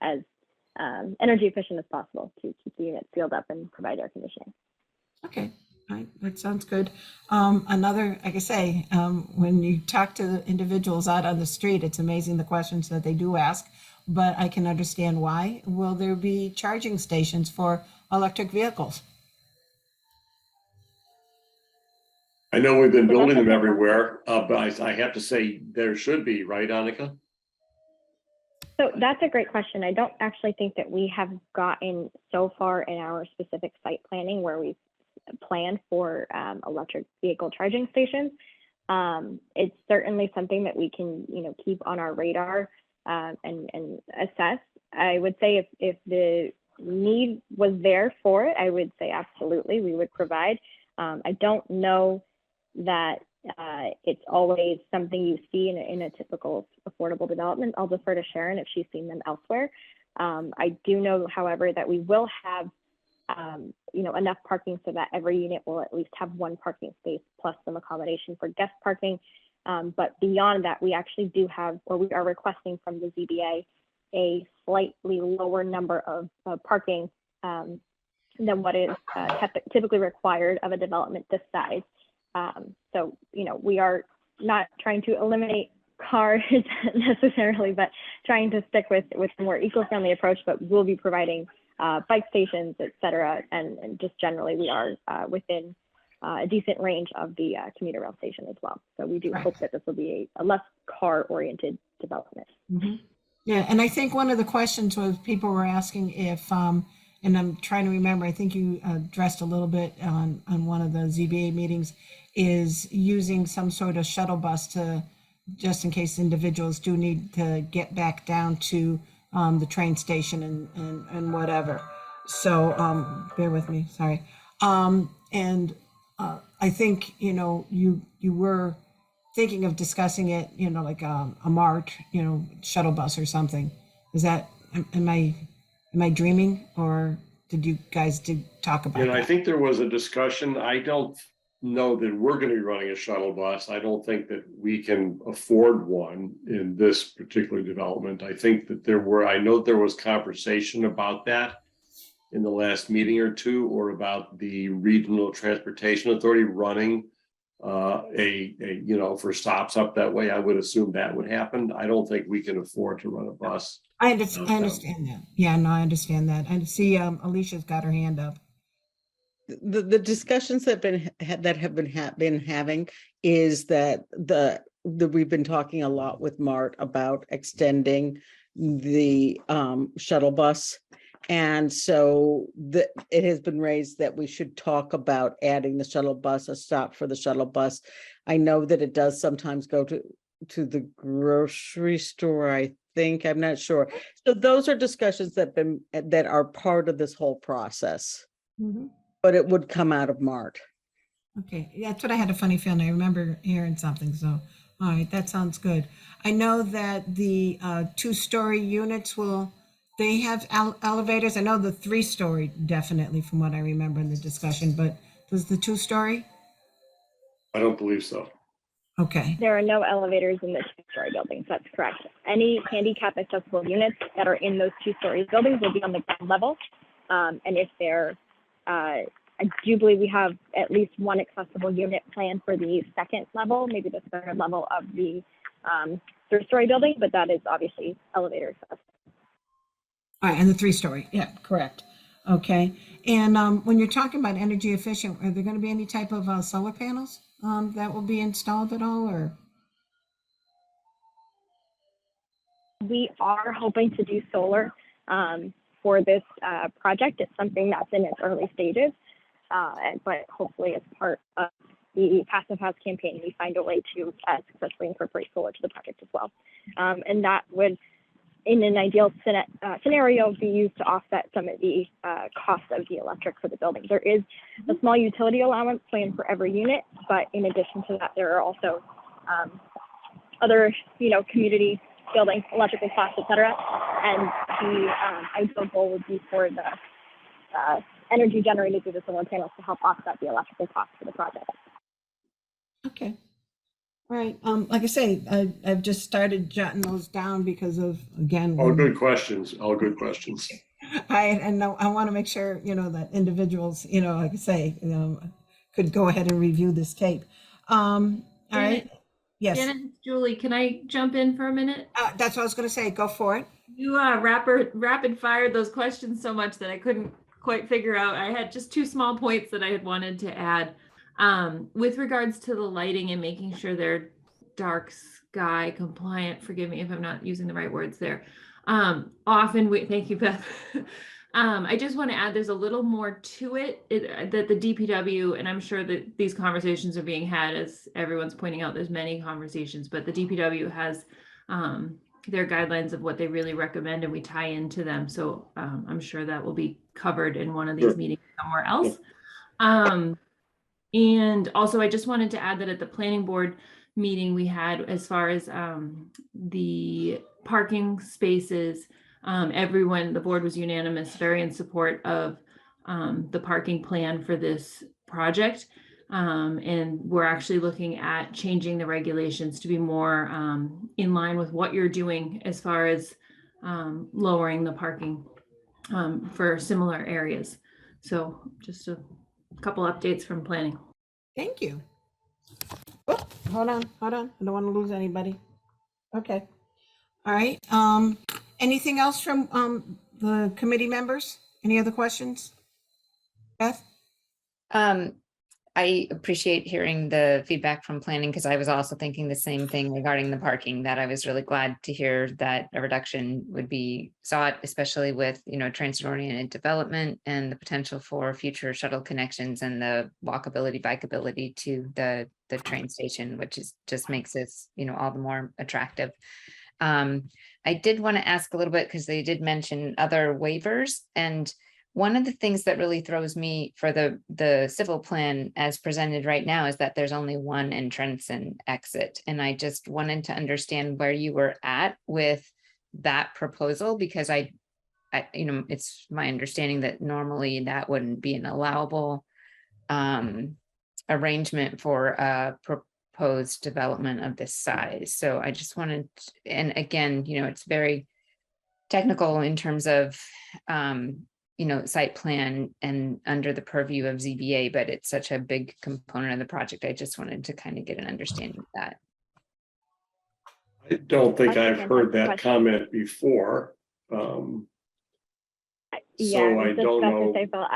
as energy efficient as possible to keep the unit sealed up and provide air conditioning. Okay, all right, that sounds good. Another, like I say, when you talk to the individuals out on the street, it's amazing the questions that they do ask, but I can understand why. Will there be charging stations for electric vehicles? I know we've been building them everywhere, but I have to say there should be, right, Annika? So that's a great question. I don't actually think that we have gotten so far in our specific site planning where we've planned for electric vehicle charging stations. It's certainly something that we can, keep on our radar and assess. I would say if the need was there for it, I would say absolutely we would provide. I don't know that it's always something you see in a typical affordable development. I'll defer to Sharon if she's seen them elsewhere. I do know, however, that we will have enough parking so that every unit will at least have one parking space plus some accommodation for guest parking. But beyond that, we actually do have, or we are requesting from the ZBA, a slightly lower number of parking than what is typically required of a development this size. So, we are not trying to eliminate cars necessarily, but trying to stick with a more eco-friendly approach, but we'll be providing bike stations, et cetera. And just generally, we are within a decent range of the commuter rail station as well. So we do hope that this will be a less car-oriented development. Mm-hmm. Yeah, and I think one of the questions was people were asking if, and I'm trying to remember, I think you addressed a little bit on one of the ZBA meetings, is using some sort of shuttle bus to, just in case individuals do need to get back down to the train station and whatever. So bear with me, sorry. I think, you were thinking of discussing it, like a MART, shuttle bus or something. Is that, am I dreaming, or did you guys talk about that? I think there was a discussion. I don't know that we're going to be running a shuttle bus. I don't think that we can afford one in this particular development. I think that I know there was conversation about that in the last meeting or two, or about the Regional Transportation Authority running for stops up that way. I would assume that would happen. I don't think we can afford to run a bus. I understand that. Yeah, no, I understand that. I see Alicia's got her hand up. The discussions that have been having is that we've been talking a lot with Mart about extending the shuttle bus. And so it has been raised that we should talk about adding the shuttle bus, a stop for the shuttle bus. I know that it does sometimes go to the grocery store, I think, I'm not sure. So those are discussions that are part of this whole process. Mm-hmm. But it would come out of Mart. Okay, that's what I had a funny feeling. I remember hearing something. So, all right, that sounds good. I know that the 2-story units they have elevators. I know the 3-story definitely, from what I remember in the discussion, but does the 2-story? I don't believe so. Okay. There are no elevators in the 2-story buildings. That's correct. Any handicap accessible units that are in those 2-story buildings will be on the ground level. And if they're I do believe we have at least one accessible unit planned for the 2nd level, maybe the 3rd level of the 3rd-story building, but that is obviously elevator accessible. All right, and the 3-story, yeah, correct. Okay, and when you're talking about energy efficient, are there going to be any type of solar panels that will be installed at all, or? We are hoping to do solar for this project. It's something that's in its early stages, but hopefully as part of the Passive House campaign, we find a way to successfully incorporate solar to the project as well. And that would, in an ideal scenario, be used to offset some of the cost of the electric for the building. There is a small utility allowance planned for every unit, but in addition to that, there are also other, community buildings, electrical costs, et cetera. And the ideal goal would be for the energy generated through the solar panels to help offset the electrical costs for the project. Okay. All right. Like I say, I've just started jotting those down because of, again. All good questions. All good questions. I want to make sure, that individuals, like I say, could go ahead and review this tape. All right. Yes. Janet, Julie, can I jump in for a minute? That's what I was going to say. Go for it. You rapid fired those questions so much that I couldn't quite figure out. I had just 2 small points that I had wanted to add. With regards to the lighting and making sure they're dark sky compliant, forgive me if I'm not using the right words there. Thank you, Beth. I just want to add, there's a little more to it, that the DPW, and I'm sure that these conversations are being had, as everyone's pointing out, there's many conversations, but the DPW has their guidelines of what they really recommend, and we tie into them. So I'm sure that will be covered in one of these Sure. meetings somewhere else. And also, I just wanted to add that at the planning board meeting we had, as far as the parking spaces, the board was unanimous, very in support of the parking plan for this project. And we're actually looking at changing the regulations to be more in line with what you're doing as far as lowering the parking for similar areas. So just a couple updates from planning. Thank you. Oh, hold on. I don't want to lose anybody. Okay. All right. Anything else from the committee members? Any other questions? Beth? I appreciate hearing the feedback from planning, because I was also thinking the same thing regarding the parking, that I was really glad to hear that a reduction would be sought, especially with, transit-oriented development and the potential for future shuttle connections and the walkability, bikeability to the train station, which just makes this, all the more attractive. I did want to ask a little bit, because they did mention other waivers, and one of the things that really throws me for the civil plan as presented right now is that there's only one entrance and exit. And I just wanted to understand where you were at with that proposal, because it's my understanding that normally that wouldn't be an allowable arrangement for a proposed development of this size. So I just wanted, and again, it's very technical in terms of site plan and under the purview of ZBA, but it's such a big component of the project. I just wanted to kind of get an understanding of that. I don't think That's a I've heard fantastic that question. comment before. Yeah, So I I was just don't about to know. say, Phil,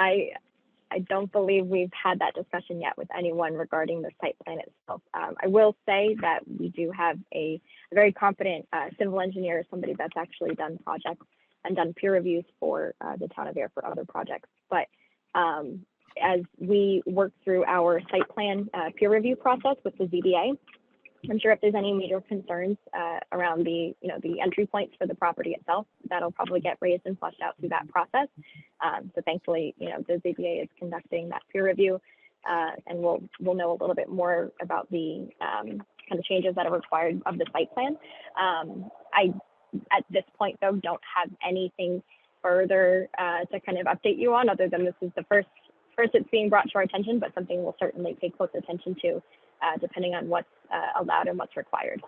I don't believe we've had that discussion yet with anyone regarding the site plan itself. I will say that we do have a very competent civil engineer, somebody that's actually done projects and done peer reviews for the town of Ayer for other projects. But as we work through our site plan peer review process with the ZBA, I'm sure if there's any major concerns around the entry points for the property itself, that'll probably get raised and flushed out through that process. So thankfully, the ZBA is conducting that peer review, and we'll know a little bit more about the kind of changes that are required of the site plan. I, at this point, though, don't have anything further to kind of update you on, other than this is the first it's being brought to our attention, but something we'll certainly pay close attention to, depending on what's allowed and what's required.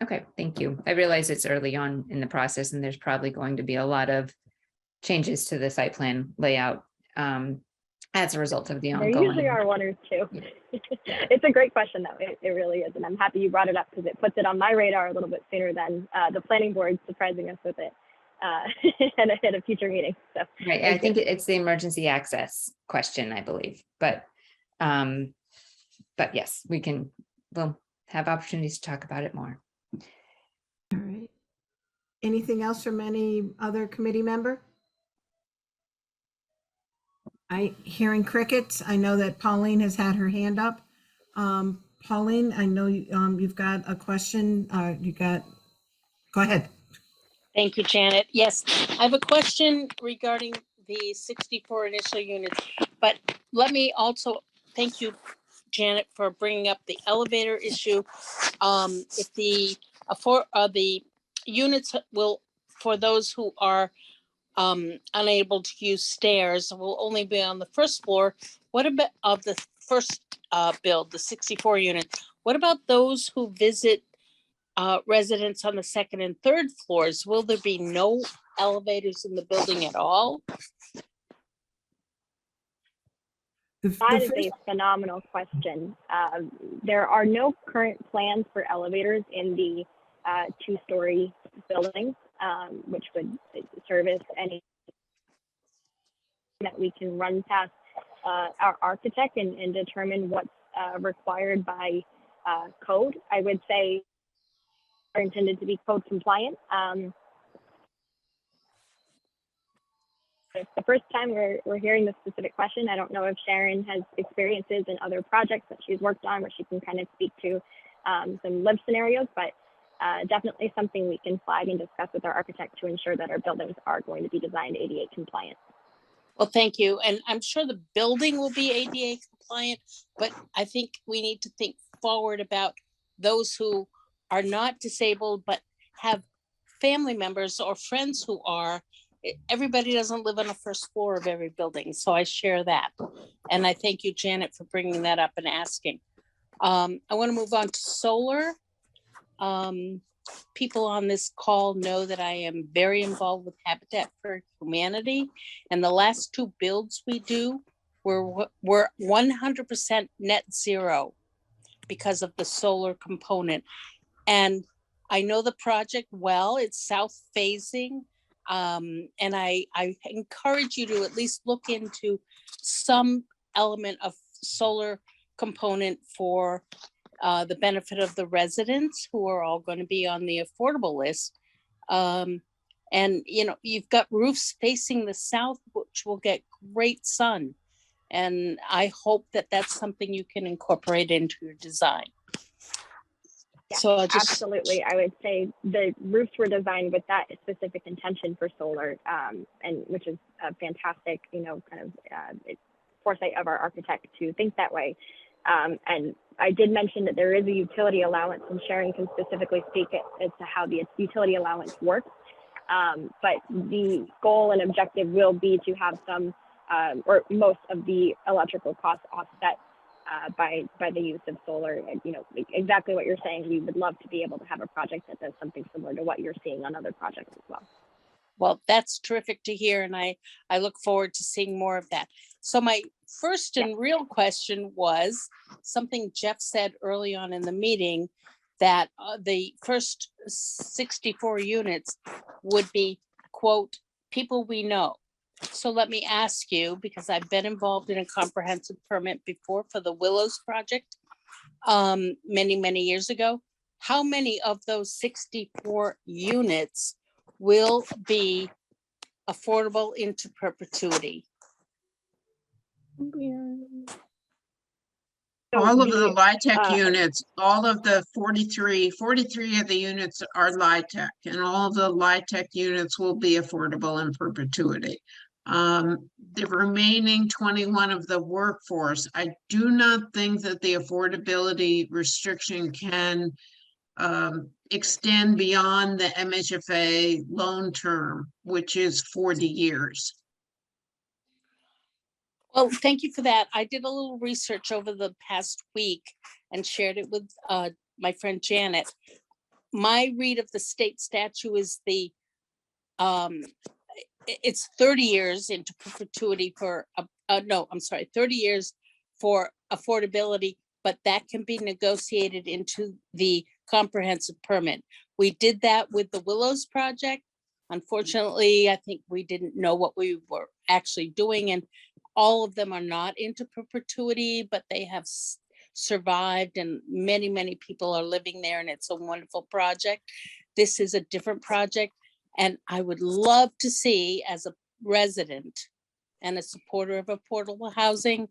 Okay, thank you. I realize it's early on in the process, and there's probably going to be a lot of changes to the site plan layout as a result of the There ongoing. usually are one or two. It's a great question, though. It really is. And I'm happy you brought it up, because it puts it on my radar a little bit sooner than the planning board surprising us with it at a future meeting. So, Right, I think it's the emergency access question, I believe, but yes, we'll have opportunities to talk about it more. All right. Anything else from any other committee member? Hearing crickets. I know that Pauline has had her hand up. Pauline, I know you've got a question. Go ahead. Thank you, Janet. Yes, I have a question regarding the 64 initial units, but let me also thank you, Janet, for bringing up the elevator issue. If the units will, for those who are unable to use stairs, will only be on the first floor. What about of the first build, the 64 units? What about those who visit residents on the second and third floors? Will there be no elevators in the building at all? That is a phenomenal question. There are no current plans for elevators in the two-story buildings, which would service any that we can run past our architect and determine what's required by code. I would say are intended to be code compliant. It's the first time we're hearing this specific question. I don't know if Sharon has experiences in other projects that she's worked on where she can kind of speak to some live scenarios, but definitely something we can flag and discuss with our architect to ensure that our buildings are going to be designed ADA compliant. Well, thank you. And I'm sure the building will be ADA compliant, but I think we need to think forward about those who are not disabled, but have family members or friends who are. Everybody doesn't live on the first floor of every building. So I share that. And I thank you, Janet, for bringing that up and asking. I want to move on to solar. People on this call know that I am very involved with Habitat for Humanity, and the last 2 builds we do were 100% net zero because of the solar component. And I know the project well. It's south facing, and I encourage you to at least look into some element of solar component for the benefit of the residents who are all going to be on the affordable list. And you know, you've got roofs facing the south, which will get great sun. And I hope that that's something you can incorporate into your design. Yeah, So I'll just, absolutely. I would say the roofs were designed with that specific intention for solar, and which is a fantastic, you know, kind of foresight of our architect to think that way. And I did mention that there is a utility allowance, and Sharon can specifically speak as to how the utility allowance works. But the goal and objective will be to have some or most of the electrical costs offset by the use of solar. And, you know, exactly what you're saying. We would love to be able to have a project that does something similar to what you're seeing on other projects as well. well, that's terrific to hear. And I look forward to seeing more of that. So my first and real question was something Jeff said early on in the meeting, that the first 64 units would be, quote, people we know. So let me ask you, because I've been involved in a comprehensive permit before for the Willows project many, many years ago. How many of those 64 units will be affordable into perpetuity? So All of the the, LIHTC units, all of the 43 of the units are LIHTC, and all of the LIHTC units will be affordable in perpetuity. The remaining 21 of the workforce, I do not think that the affordability restriction can extend beyond the MHFA loan term, which is 40 years. Well, thank you for that. I did a little research over the past week and shared it with my friend Janet. My read of the state statute is it's 30 years into perpetuity for, no, I'm sorry, 30 years for affordability, but that can be negotiated into the comprehensive permit. We did that with the Willows project. Unfortunately, I think we didn't know what we were actually doing, and all of them are not into perpetuity, but they have survived, and many, many people are living there, and it's a wonderful project. This is a different project, and I would love to see, as a resident and a supporter of affordable housing,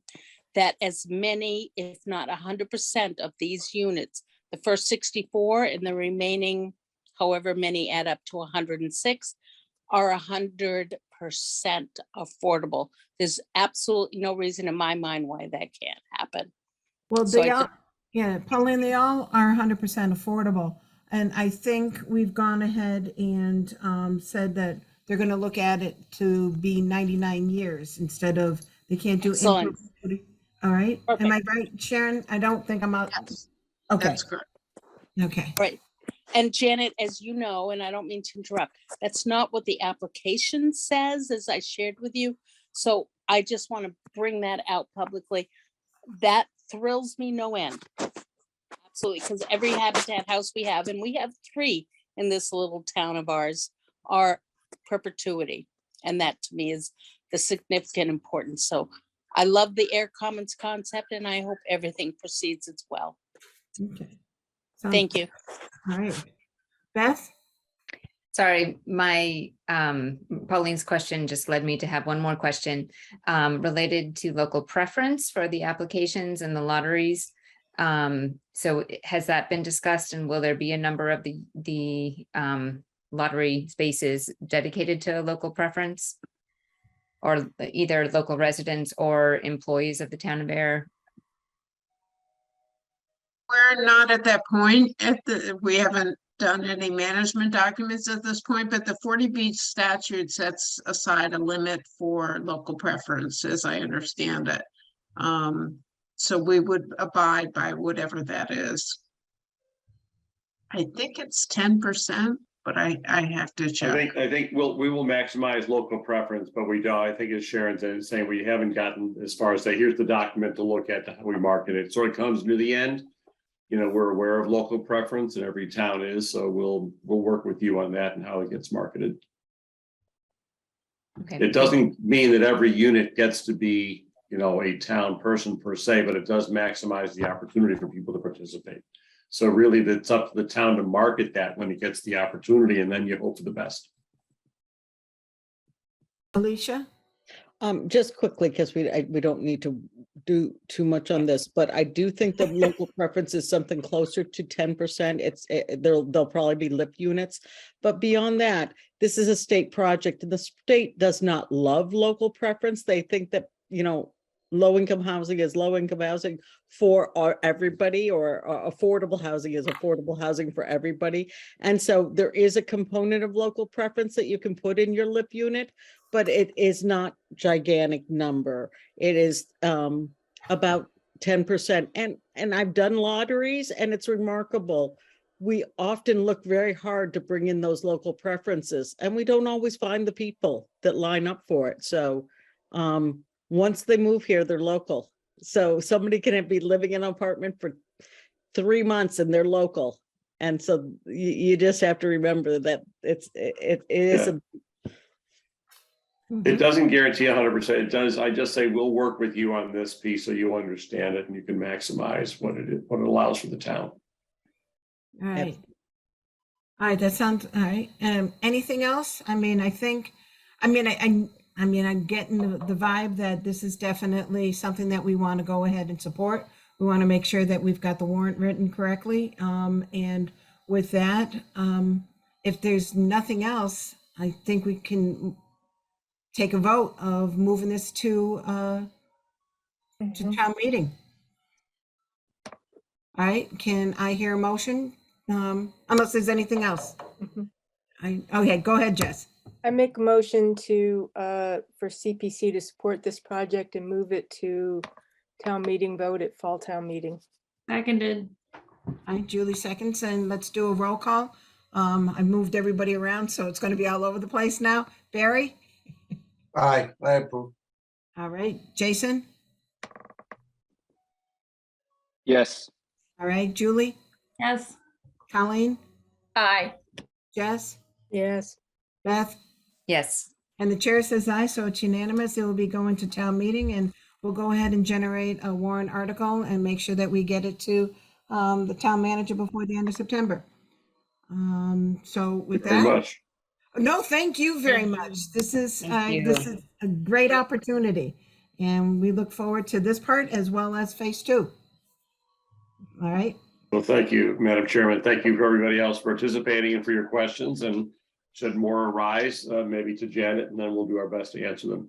that as many, if not 100% of these units, the first 64 and the remaining, however many add up to 106, are 100% affordable. There's absolutely no reason in my mind why that can't happen. Well, So they I all, yeah, Pauline, they all are 100% affordable. And I think we've gone ahead and said that they're going to look at it to be 99 years instead of, they can't do. Excellent. All right. Am I Perfect. right, Sharon? I don't think I'm out. Yes, Okay. that's correct. Okay. Right. And Janet, as you know, and I don't mean to interrupt, that's not what the application says, as I shared with you. So I just want to bring that out publicly. That thrills me no end. Absolutely, because every Habitat house we have, and we have 3 in this little town of ours, are perpetuity. And that to me is the significant importance. So I love the Air Commons concept, and I hope everything proceeds as well. Okay. Sounds Thank you. All right. Beth? Sorry, my Pauline's question just led me to have one more question related to local preference for the applications and the lotteries. So has that been discussed, and will there be a number of the lottery spaces dedicated to local preference? Or either local residents or employees of the town of Ayer? We're not at that point we haven't done any management documents at this point, but the 40B statute sets aside a limit for local preference, as I understand it. So we would abide by whatever that is. I think it's 10%, but I have to check. I think we will maximize local preference, but we don't, I think as Sharon's saying, we haven't gotten as far as say, here's the document to look at, how we market it. Sort of comes near the end. You know, we're aware of local preference and every town is, so we'll work with you on that and how it gets marketed. Okay. It doesn't mean that every unit gets to be, you know, a town person per se, but it does maximize the opportunity for people to participate. So really, it's up to the town to market that when it gets the opportunity, and then you hope for the best. Alicia? Just quickly, because we don't need to do too much on this, but I do think that local preference is something closer to 10%. They'll probably be lip units, but beyond that, this is a state project, and the state does not love local preference. They think that, you know, low-income housing is low-income housing for everybody, or affordable housing is affordable housing for everybody. And so there is a component of local preference that you can put in your lip unit, but it is not gigantic number. It is about 10%. And I've done lotteries, and it's remarkable. We often look very hard to bring in those local preferences, and we don't always find the people that line up for it. So once they move here, they're local. So somebody can be living in an apartment for 3 months and they're local. And so you just have to remember that it is Yeah. It doesn't guarantee 100%. It does. I just say we'll work with you on this piece so you understand it and you can maximize what it allows for the town. All right. All right, that sounds all right. Anything else? I mean, I'm getting the vibe that this is definitely something that we want to go ahead and support. We want to make sure that we've got the warrant written correctly. And with that, if there's nothing else, I think we can take a vote of moving this to town meeting. All right, can I hear a motion? Unless there's anything else. Okay, go ahead, Jess. I make a motion to, for CPC to support this project and move it to town meeting vote at fall town meeting. Seconded. All right, Julie seconds, and let's do a roll call. I moved everybody around, so it's going to be all over the place now. Barry? Aye, I approve. All right, Jason? Yes. All right, Julie? Yes. Colleen? Aye. Jess? Yes. Beth? Yes. And the chair says aye, so it's unanimous. It will be going to town meeting, and we'll go ahead and generate a warrant article and make sure that we get it to the town manager before the end of September. So with Very that, much. no, thank you very much. This is Thank this you. is a great opportunity, and we look forward to this part as well as phase 2. All right. Well, thank you, Madam Chairman. Thank you for everybody else participating and for your questions, and should more arise, maybe to Janet, and then we'll do our best to answer them.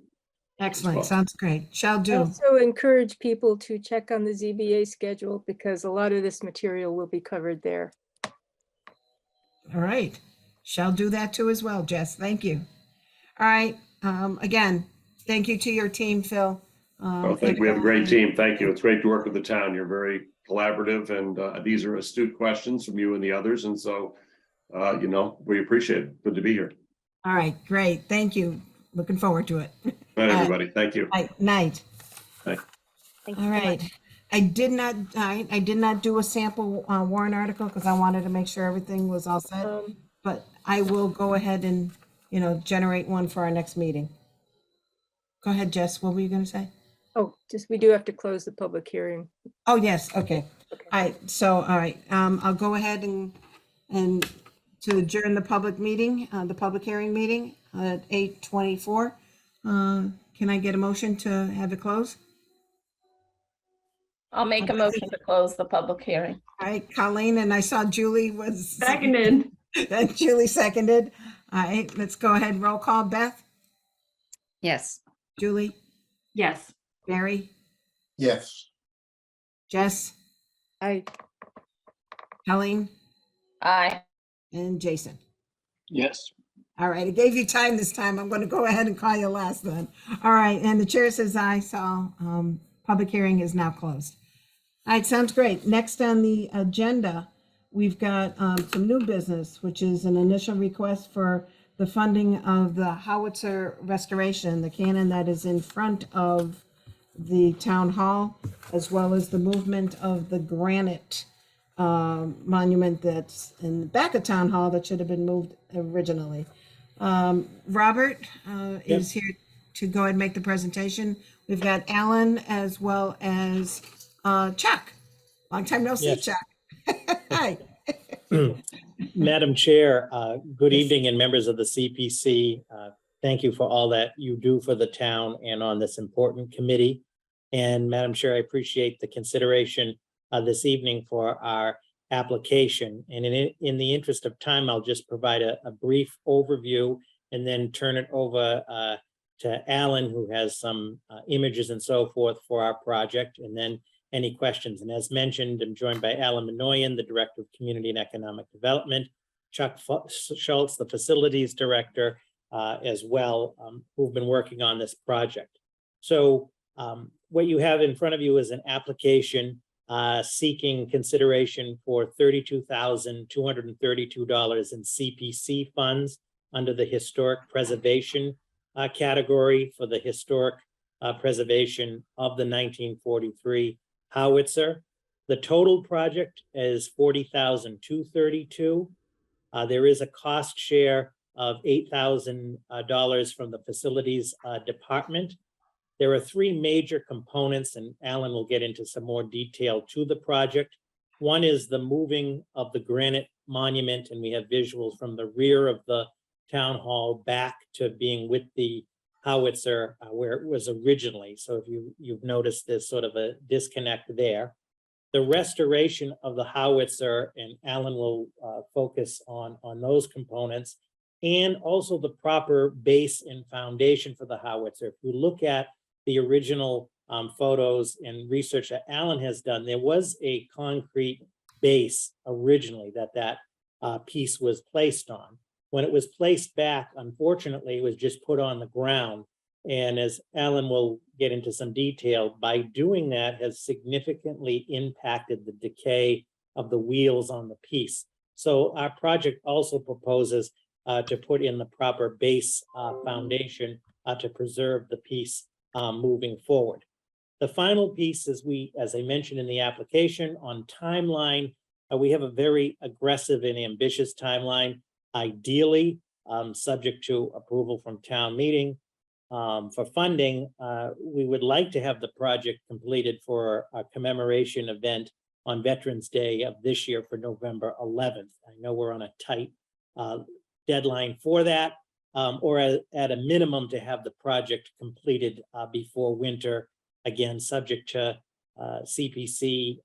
Excellent. well. Sounds great. Shall I do. also encourage people to check on the ZBA schedule because a lot of this material will be covered there. All right. Shall do that too as well, Jess. Thank you. All right. Again, thank you to your team, Phil. Well, we have a great team. Thank you. It's great to work with the town. You're very collaborative, and these are astute questions from you and the others. And so, you know, we appreciate it. Good to be here. All right. Great. Thank you. Looking forward to it. Bye, everybody. Thank you. Night. Thank you All so right. much. I did not do a sample warrant article because I wanted to make sure everything was all set. But I will go ahead and, generate one for our next meeting. Go ahead, Jess. What were you going to say? Oh, just, we do have to close the public hearing. Oh, yes. Okay. All right. So, all right. I'll go ahead and to adjourn the public meeting, the public hearing meeting at 8:24. Can I get a motion to have it close? I'll make a motion to close the public hearing. All right, Colleen, and I saw Julie was. Seconded. And Julie seconded. All right, let's go ahead. Roll call. Beth, Yes. Julie, Yes. Barry, Yes. Jess, I, Colleen, Aye. and Jason. Yes. All right, I gave you time this time. I'm going to go ahead and call you last then. All right, and the chair says aye, so public hearing is now closed. All right, sounds great. Next on the agenda, we've got some new business, which is an initial request for the funding of the howitzer restoration, the cannon that is in front of the town hall, as well as the movement of the granite monument that's in the back of town hall that should have been moved originally. Robert is here to go ahead and make the presentation. We've got Alan as well as Chuck. Long time no see, Yes. Chuck. Hi. Madam Chair, good evening, and members of the CPC. Thank you for all that you do for the town and on this important committee. And Madam Chair, I appreciate the consideration this evening for our application. And in the interest of time, I'll just provide a brief overview and then turn it over to Alan, who has some images and so forth for our project, and then any questions. And as mentioned, I'm joined by Alan Minoyan, the Director of Community and Economic Development, Chuck Schultz, the Facilities Director, as well, who've been working on this project. So what you have in front of you is an application seeking consideration for $32,232 in CPC funds under the historic preservation category for the historic preservation of the 1943 howitzer. The total project is $40,232. There is a cost share of $8,000 from the facilities department. There are three major components, and Alan will get into some more detail to the project. One is the moving of the granite monument, and we have visuals from the rear of the town hall back to being with the howitzer where it was originally. So if you've noticed there's sort of a disconnect there. The restoration of the howitzer, and Alan will focus on those components, and also the proper base and foundation for the howitzer. If you look at the original photos and research that Alan has done, there was a concrete base originally that piece was placed on. When it was placed back, unfortunately, it was just put on the ground. And as Alan will get into some detail, by doing that has significantly impacted the decay of the wheels on the piece. So our project also proposes to put in the proper base foundation to preserve the piece moving forward. The final piece is as I mentioned in the application on timeline, we have a very aggressive and ambitious timeline. Ideally, subject to approval from town meeting for funding, we would like to have the project completed for a commemoration event on Veterans Day of this year for November 11th. I know we're on a tight deadline for that, or at a minimum to have the project completed before winter, again, subject to CPC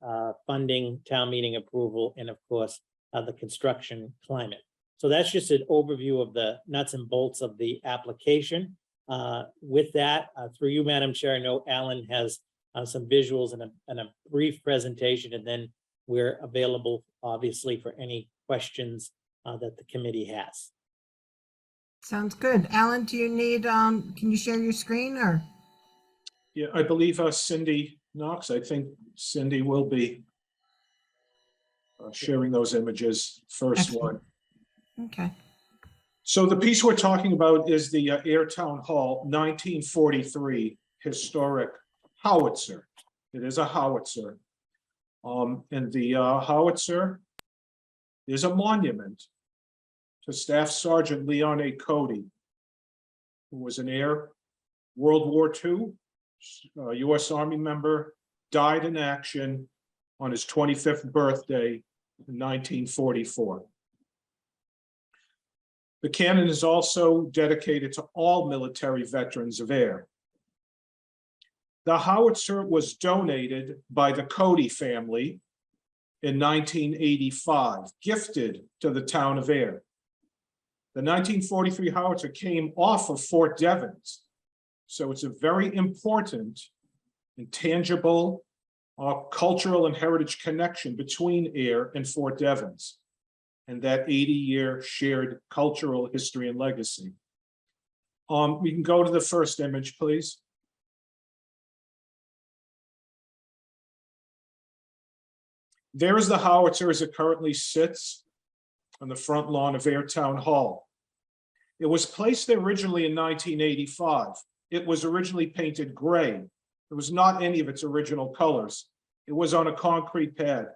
funding, town meeting approval, and of course, the construction climate. So that's just an overview of the nuts and bolts of the application. With that, through you, Madam Chair, I know Alan has some visuals and a brief presentation, and then we're available, obviously, for any questions that the committee has. Sounds good. Alan, do you need, can you share your screen or? Yeah, I believe Cindy Knox, I think Cindy will be sharing those images. First Excellent. one. Okay. So the piece we're talking about is the Ayer Town Hall 1943 historic howitzer. It is a howitzer. And the howitzer is a monument to Staff Sergeant Leon A. Cody, who was an Air World War II, U.S. Army member, died in action on his 25th birthday in 1944. The cannon is also dedicated to all military veterans of air. The howitzer was donated by the Cody family in 1985, gifted to the town of Ayer. The 1943 howitzer came off of Fort Devens, so it's a very important and tangible cultural and heritage connection between Ayer and Fort Devens, and that 80-year shared cultural history and legacy. We can go to the first image, please. There is the howitzer as it currently sits on the front lawn of Ayer Town Hall. It was placed there originally in 1985. It was originally painted gray. It was not any of its original colors. It was on a concrete pad.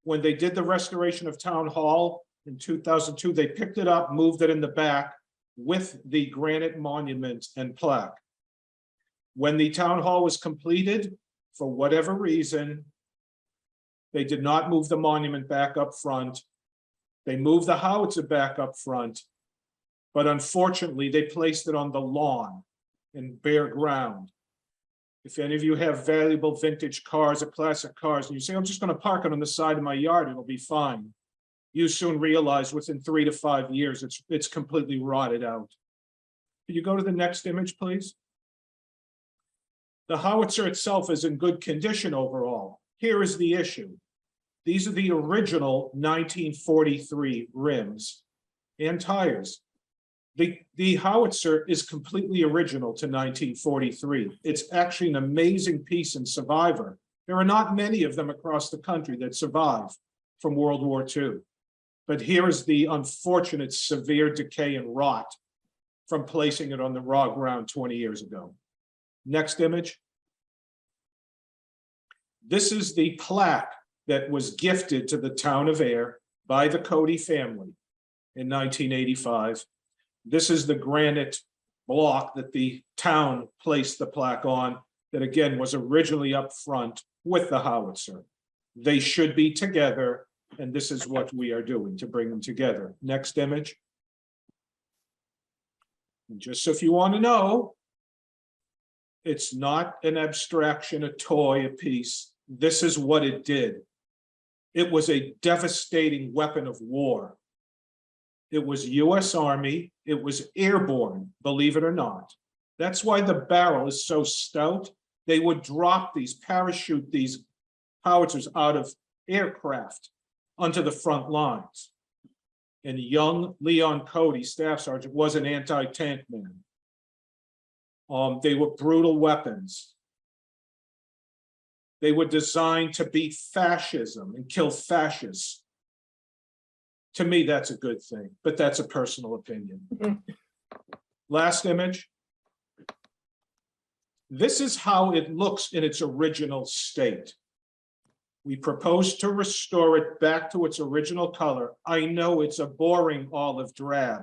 When they did the restoration of Town Hall in 2002, they picked it up, moved it in the back with the granite monument and plaque. When the Town Hall was completed, for whatever reason, they did not move the monument back up front. They moved the howitzer back up front, but unfortunately, they placed it on the lawn in bare ground. If any of you have valuable vintage cars or classic cars, and you say, I'm just going to park it on the side of my yard, it'll be fine. You soon realize within 3 to 5 years, it's completely rotted out. Can you go to the next image, please? The howitzer itself is in good condition overall. Here is the issue. These are the original 1943 rims and tires. The howitzer is completely original to 1943. It's actually an amazing piece and survivor. There are not many of them across the country that survive from World War II. But here is the unfortunate severe decay and rot from placing it on the raw ground 20 years ago. Next image. This is the plaque that was gifted to the town of Ayer by the Cody family in 1985. This is the granite block that the town placed the plaque on that again was originally up front with the howitzer. They should be together, and this is what we are doing to bring them together. Next image. And just so if you want to know, it's not an abstraction, a toy, a piece. This is what it did. It was a devastating weapon of war. It was US Army. It was airborne, believe it or not. That's why the barrel is so stout. They would drop these, parachute these howitzers out of aircraft onto the front lines. And young Leon Cody, Staff Sergeant, was an anti-tank man. They were brutal weapons. They were designed to beat fascism and kill fascists. To me, that's a good thing, but that's a personal opinion. Last image. This is how it looks in its original state. We propose to restore it back to its original color. I know it's a boring olive drab,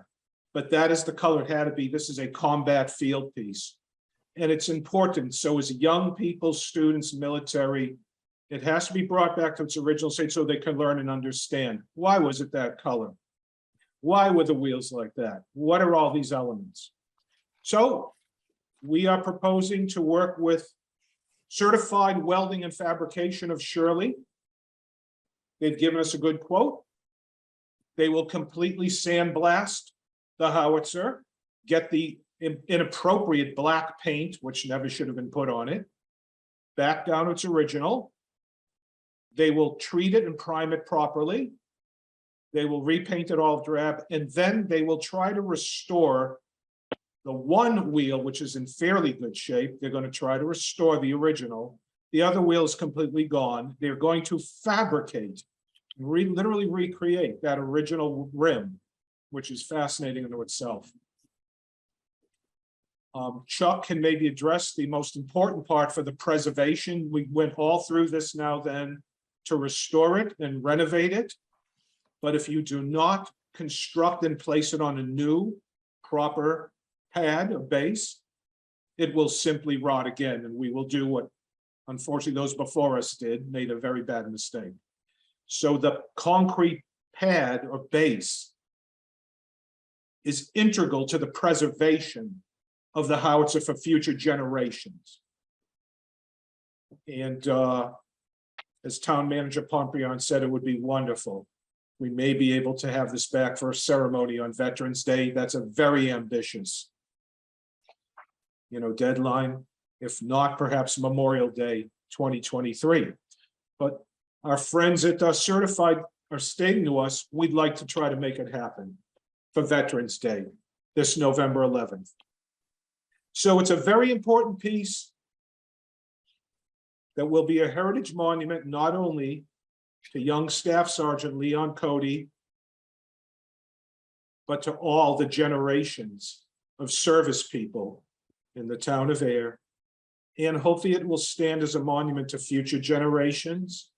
but that is the color it had to be. This is a combat field piece. And it's important. So as young people, students, military, it has to be brought back to its original state so they can learn and understand. Why was it that color? Why were the wheels like that? What are all these elements? So we are proposing to work with Certified Welding and Fabrication of Shirley. They've given us a good quote. They will completely sandblast the howitzer, get the inappropriate black paint, which never should have been put on it, back down to its original. They will treat it and prime it properly. They will repaint it all drab, and then they will try to restore the one wheel, which is in fairly good shape. They're going to try to restore the original. The other wheel is completely gone. They're going to fabricate, literally recreate that original rim, which is fascinating in itself. Chuck can maybe address the most important part for the preservation. We went all through this now then to restore it and renovate it. But if you do not construct and place it on a new proper pad or base, it will simply rot again. And we will do what unfortunately those before us did, made a very bad mistake. So the concrete pad or base is integral to the preservation of the howitzer for future generations. And as Town Manager Pompion said, it would be wonderful. We may be able to have this back for a ceremony on Veterans Day. That's a very ambitious, deadline. If not, perhaps Memorial Day 2023. But our friends at Certified are stating to us, we'd like to try to make it happen for Veterans Day, this November 11th. So it's a very important piece that will be a heritage monument, not only to young Staff Sergeant Leon Cody, but to all the generations of service people in the town of Ayer. And hopefully it will stand as a monument to future generations.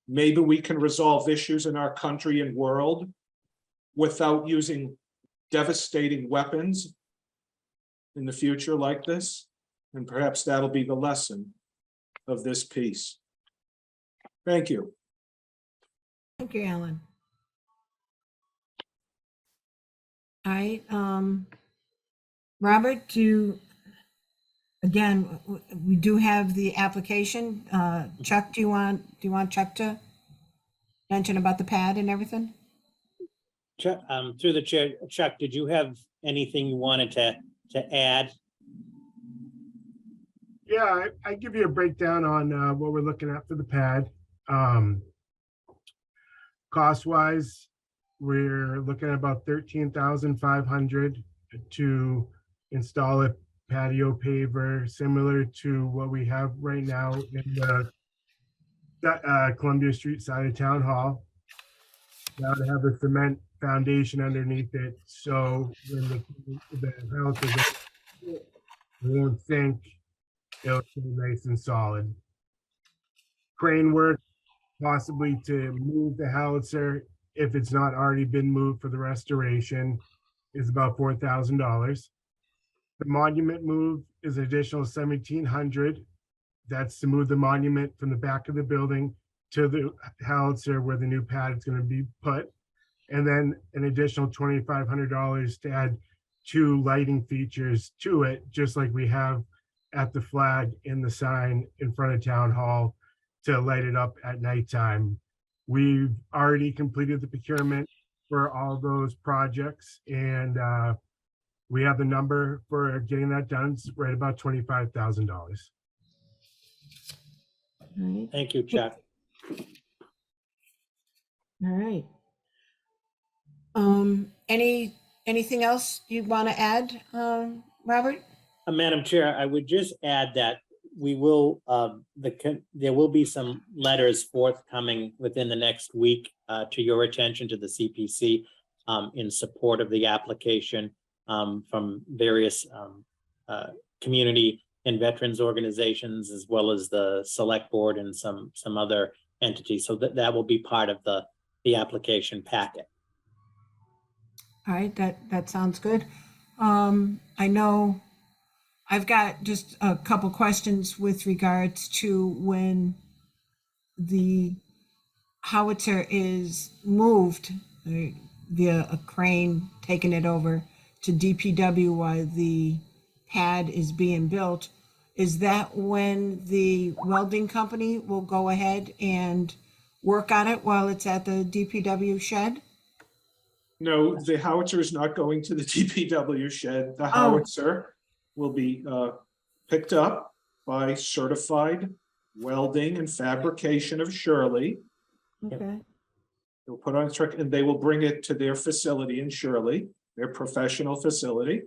Maybe we can resolve issues in our country and world without using devastating weapons in the future like this. And perhaps that'll be the lesson of this piece. Thank you. Thank you, Alan. All right, Robert, again, we do have the application. Chuck, do you want Chuck to mention about the pad and everything? Chuck, through the chair, Chuck, did you have anything you wanted to add? Yeah, I give you a breakdown on what we're looking at for the pad. Cost-wise, we're looking at about $13,500 to install a patio paver similar to what we have right now in the Columbia Street side of Town Hall. Now to have a cement foundation underneath it, so when the house is, we won't think it'll stay nice and solid. Crane work, possibly to move the howitzer if it's not already been moved for the restoration, is about $4,000. The monument move is an additional $1,700. That's to move the monument from the back of the building to the howitzer where the new pad is going to be put. And then an additional $2,500 to add 2 lighting features to it, just like we have at the flag in the sign in front of Town Hall to light it up at nighttime. We've already completed the procurement for all those projects, and we have the number for getting that done. It's right about $25,000. All right. Thank you, Chuck. All right. Anything else you want to add, Robert? Madam Chair, I would just add that we will, there will be some letters forthcoming within the next week to your attention, to the CPC, in support of the application from various community and veterans organizations, as well as the select board and some other entities. So that will be part of the application packet. All right, that sounds good. I know I've got just a couple questions with regards to when the howitzer is moved via a crane, taking it over to DPW while the pad is being built. Is that when the welding company will go ahead and work on it while it's at the DPW shed? No, the howitzer is not going to the DPW shed. The howitzer will be picked up by Certified Welding and Fabrication of Shirley. Okay. They'll put on a truck and they will bring it to their facility in Shirley, their professional facility,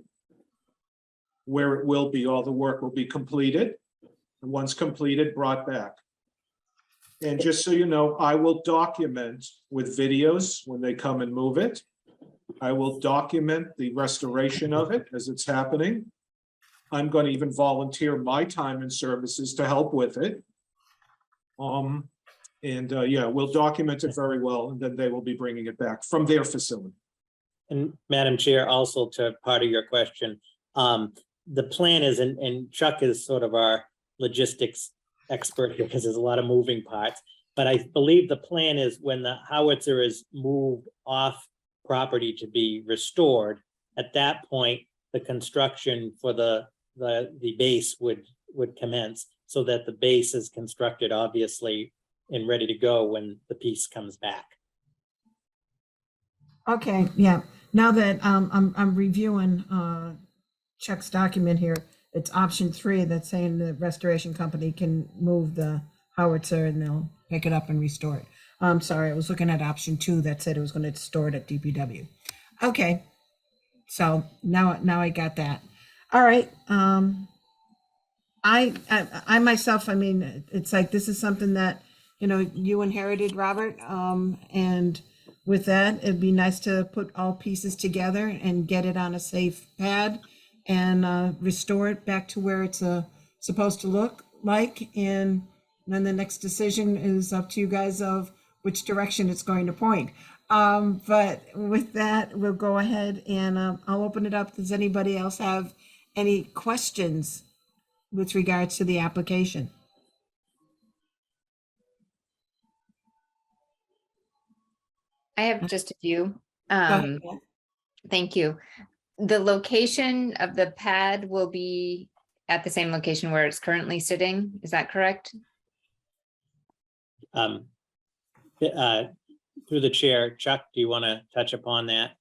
where it will be, all the work will be completed. And once completed, brought back. And just so you know, I will document with videos when they come and move it. I will document the restoration of it as it's happening. I'm going to even volunteer my time and services to help with it. Yeah, we'll document it very well, and then they will be bringing it back from their facility. And Madam Chair, also to part of your question, the plan is, and Chuck is sort of our logistics expert here because there's a lot of moving parts, but I believe the plan is when the howitzer is moved off property to be restored, At that point, the construction for the base would commence, so that the base is constructed, obviously, and ready to go when the piece comes back. Okay, yeah. Now that I'm reviewing Chuck's document here, it's option 3 that's saying the restoration company can move the howitzer and they'll pick it up and restore it. I'm sorry, I was looking at option 2 that said it was going to store it at DPW. Okay, so now I got that. All right. I myself, I mean, it's like this is something that you inherited, Robert, and with that, it'd be nice to put all pieces together and get it on a safe pad and restore it back to where it's supposed to look like. And then the next decision is up to you guys of which direction it's going to point. But with that, we'll go ahead and I'll open it up. Does anybody else have any questions with regards to the application? I have just a few. Go ahead. Thank you. The location of the pad will be at the same location where it's currently sitting. Is that correct? Through the chair, Chuck, do you want to touch upon that?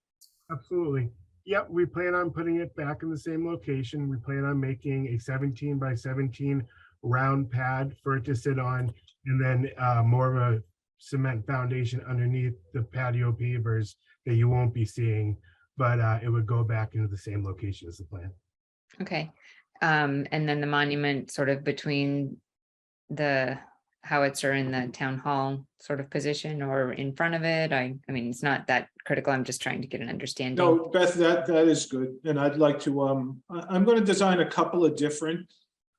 Absolutely. Yep, we plan on putting it back in the same location. We plan on making a 17 by 17 round pad for it to sit on, and then more of a cement foundation underneath the patio pavers that you won't be seeing, but it would go back into the same location as the plan. Okay. And then the monument sort of between the howitzer in the town hall sort of position or in front of it. I mean, it's not that critical. I'm just trying to get an understanding. No, Beth, that is good. And I'd like to, I'm going to design a couple of different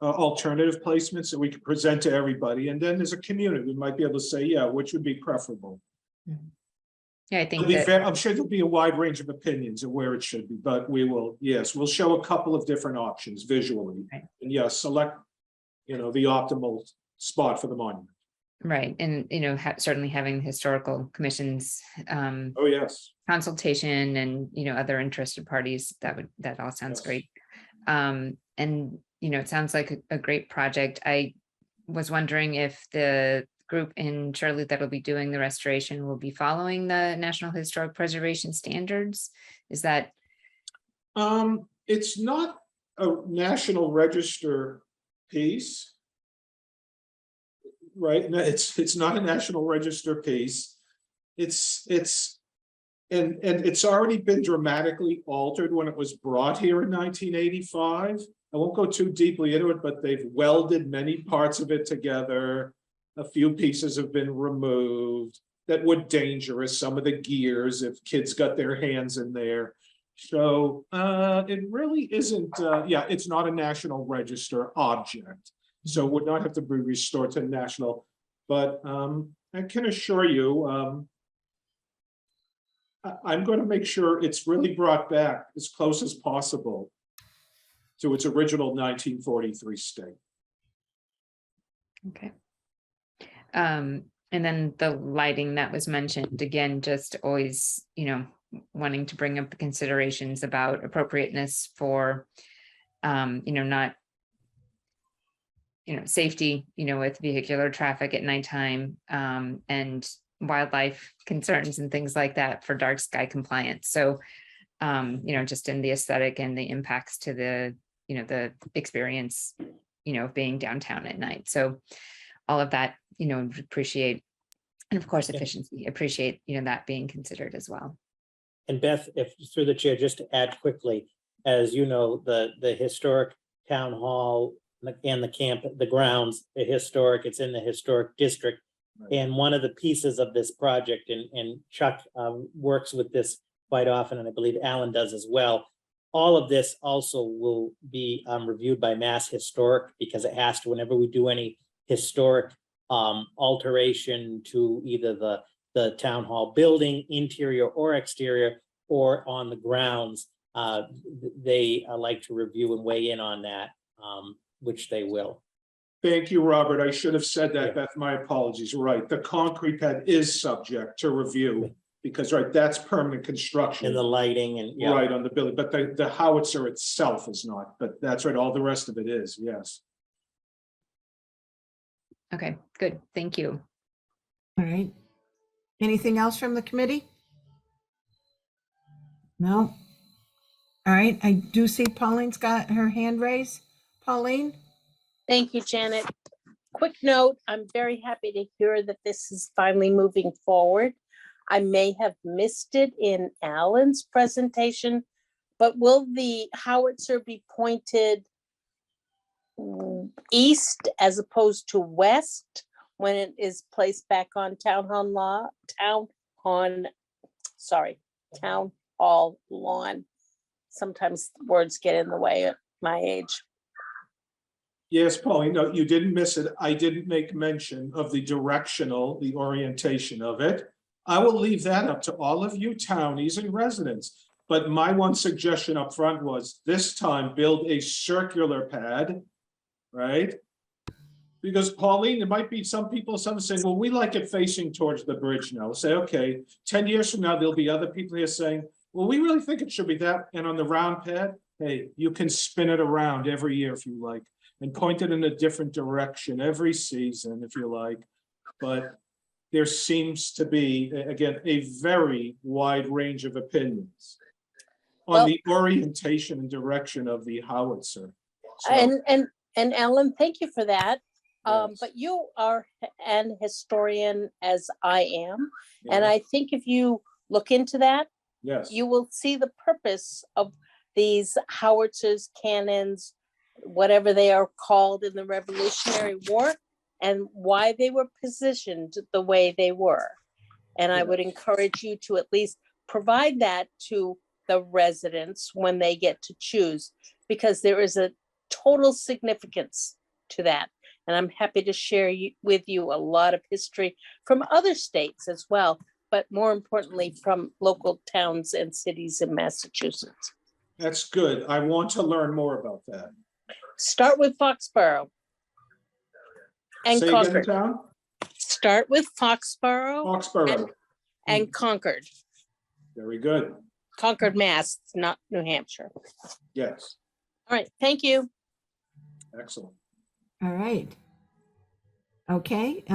alternative placements that we can present to everybody. And then as a community, we might be able to say, yeah, which would be preferable. Yeah, I think I'm sure there'll be a wide range of opinions of where it should be, but we will, yes, we'll show a couple of different options visually. Right. And yeah, select, the optimal spot for the monument. right. And, certainly having the historical commissions Oh, yes. consultation and, other interested parties, that all sounds Yes. great. And, it sounds like a great project. I was wondering if the group in Charlotte that'll be doing the restoration will be following the National Historic Preservation Standards. Is that? It's not a National Register piece. Right, no, it's not a National Register piece. It's already been dramatically altered when it was brought here in 1985. I won't go too deeply into it, but they've welded many parts of it together. A few pieces have been removed that were dangerous, some of the gears, if kids got their hands in there. So it really isn't, it's not a National Register object. So it would not have to be restored to national, but I can assure you, I'm going to make sure it's really brought back as close as possible to its original 1943 state. Okay. And then the lighting that was mentioned, again, just always, wanting to bring up the considerations about appropriateness for, not, safety, with vehicular traffic at nighttime, and wildlife concerns and things like that for dark sky compliance. So, just in the aesthetic and the impacts to the, the experience, of being downtown at night. So all of that, appreciate, and of course, efficiency, appreciate, that being considered as well. And Beth, if through the chair, just to add quickly, as you know, the historic town hall and the grounds, it's in the historic district. Right. And one of the pieces of this project, and Chuck works with this quite often, and I believe Alan does as well. All of this also will be reviewed by Mass Historic, because it has to, whenever we do any historic alteration to either the town hall building, interior or exterior, or on the grounds, they like to review and weigh in on that, which they will. Thank you, Robert. I should have said that, Beth. My apologies. Right. The concrete pad is subject to review Because, right, that's permanent construction. And the lighting and, yeah. Right, on the building, but the howitzer itself is not, but that's right, all the rest of it is, yes. Okay, good. Thank you. All right. Anything else from the committee? No? All right, I do see Pauline's got her hand raised. Pauline? Thank you, Janet. Quick note, I'm very happy to hear that this is finally moving forward. I may have missed it in Alan's presentation, but will the howitzer be pointed east as opposed to west when it is placed back on town hall lawn? Sometimes words get in the way at my age. Yes, Pauline, no, you didn't miss it. I didn't make mention of the orientation of it. I will leave that up to all of you townies and residents. But my one suggestion up front was this time build a circular pad, right? Because Pauline, there might be some people, some saying, well, we like it facing towards the bridge now. We'll say, okay, 10 years from now, there'll be other people here saying, well, we really think it should be that. And on the round pad, hey, you can spin it around every year if you like, and point it in a different direction every season if you like. But there seems to be, again, a very wide range of opinions on the orientation and direction of the howitzer. So, And Ellen, thank you for that. Yes. But you are an historian as I am. And yeah, I think if you look into that, yes, you will see the purpose of these howitzers, cannons, whatever they are called in the Revolutionary War, and why they were positioned the way they were. And I would Yes. encourage you to at least provide that to the residents when they get to choose, because there is a total significance to that. And I'm happy to share with you a lot of history from other states as well, but more importantly, from local towns and cities in Massachusetts. that's good. I want to learn more about that. Start with Foxborough and Say again, Concord. town? Start with Foxborough Foxborough. and Concord. Very good. Concord, Mass, not New Hampshire. Yes, All right, thank you. excellent. All right. Okay,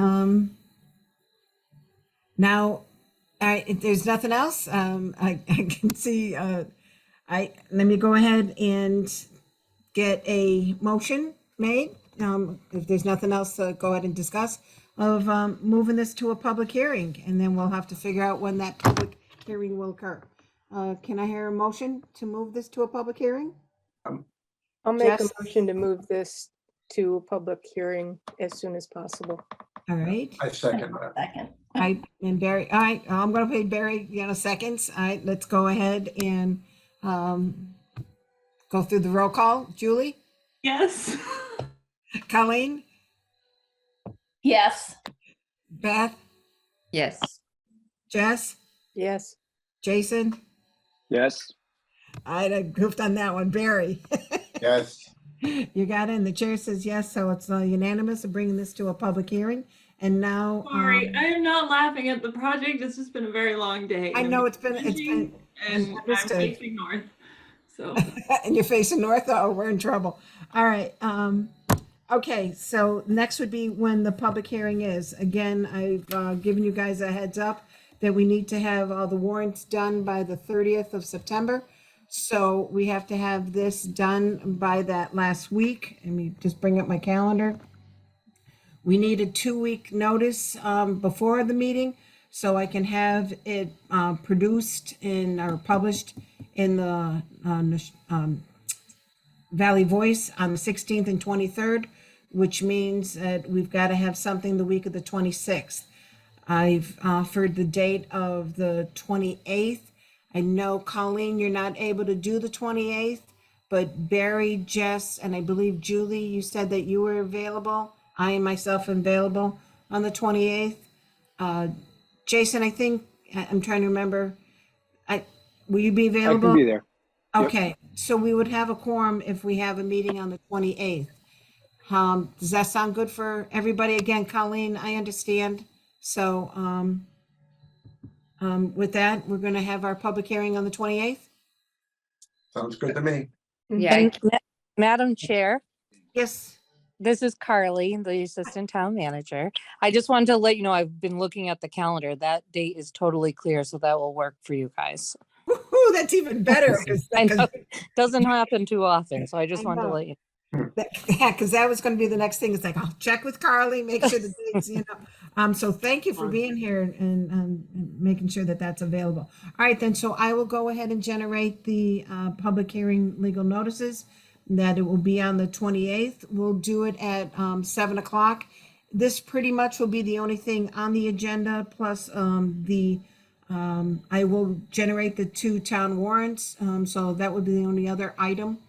now, if there's nothing else, I can see, let me go ahead and get a motion made. If there's nothing else to go ahead and discuss of, moving this to a public hearing, and then we'll have to figure out when that public hearing will occur. Can I hear a motion to move this to a public hearing? I'll make a Jess? motion to move this to a public hearing as soon as possible. All right. I second that. Second. And Barry, all right, I'm gonna pay Barry, seconds. All right, let's go ahead and go through the roll call. Julie, Yes. Colleen, Yes. Beth, Yes. Jess, Yes. Jason. Yes, I goofed on that one. Barry, Yes, you got it. And the chair says yes, so it's unanimous of bringing this to a public hearing. And now, Sorry, I am not laughing at the project. It's just been a very long day. I and know I'm it's been, and I'm understood. facing north. So And you're facing north. Oh, we're in trouble. All right. Okay. So next would be when the public hearing is. Again, I've given you guys a heads up that we need to have all the warrants done by the 30th of September. So we have to have this done by that last week. Let me just bring up my calendar. We need a 2-week notice before the meeting, so I can have it produced or published in the Valley Voice on the 16th and 23rd, which means that we've got to have something the week of the 26th. I've offered the date of the 28th. I know, Colleen, you're not able to do the 28th, but Barry, Jess, and I believe Julie, you said that you were available. I am myself available on the 28th. Jason, I think, I'm trying to remember, will you be I available? can be there. Yep. Okay, so we would have a quorum if we have a meeting on the 28th. Does that sound good for everybody? Again, Colleen, I understand. So, With that, we're going to have our public hearing on the 28th. Sounds good to me. Yeah, And Madam Chair, Yes. this is Carly, the Assistant Town Manager. I just wanted to let you know, I've been looking at the calendar. That date is totally clear, so that will work for you guys. Woohoo, that's even better. I know, doesn't happen too often, so I just I wanted to know. let you. Yeah, because that was going to be the next thing. It's like, I'll check with Carly, make sure the dates, So thank you for being here and making sure that that's available. All right, then. So I will go ahead and generate the public hearing legal notices that it will be on the 28th. We'll do it at 7 o'clock. This pretty much will be the only thing on the agenda, plus I will generate the 2 town warrants. So that would be the only other item.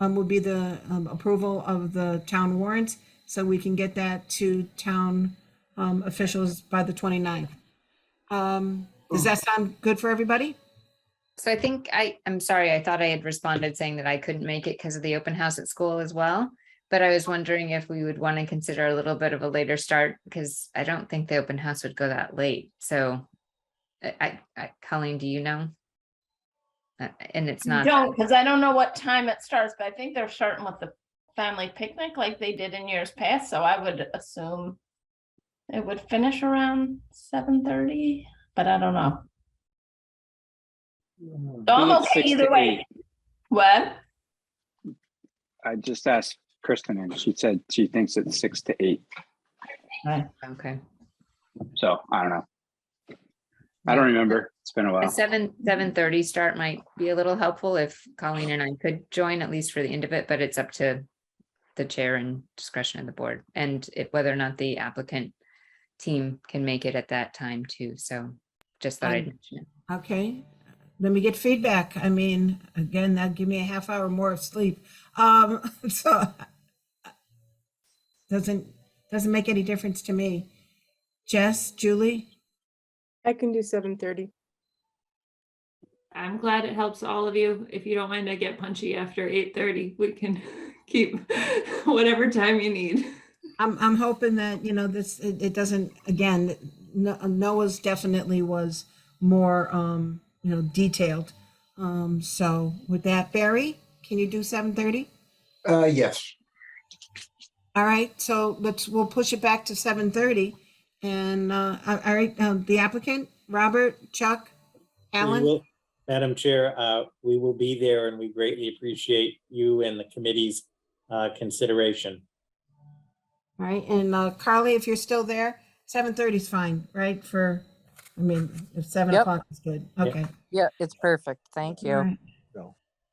Would be the approval of the town warrants, so we can get that to town officials by the 29th. Does that sound good for everybody? so I think I'm sorry, I thought I had responded saying that I couldn't make it because of the open house at school as well. But I was wondering if we would want to consider a little bit of a later start, because I don't think the open house would go that late. So Colleen, do you know? And it's not. Don't, because I don't know what time it starts, but I think they're starting with the family picnic like they did in years past, so I would assume it would finish around 7:30, but I don't know. So I'm okay either way. What? I just asked Kristen and she said she thinks it's 6 to 8. Okay. So I don't know. I don't remember. It's been a A while. 7:30 start might be a little helpful if Colleen and I could join, at least for the end of it, but it's up to the chair and discretion of the board, and whether or not the applicant team can make it at that time too. So just thought I'd mention it. Okay, let me get feedback. I mean, again, that'd give me a half hour more of sleep. So doesn't make any difference to me. Jess, Julie? I can do 7:30. I'm glad it helps all of you. If you don't mind, I get punchy after 8:30. We can keep whatever time you need. I'm hoping that, this, it doesn't, again, Noah's definitely was more, detailed. So with that, Barry, can you do 7:30? Yes. All right, so we'll push it back to 7:30. And, all right, the applicant, Robert, Chuck, Alan? Madam Chair, we will be there and we greatly appreciate you and the committee's consideration. All right, and Carly, if you're still there, 7:30 is fine, right? If 7 Yep. o'clock is good, okay. Yeah, it's perfect. Thank you. All right.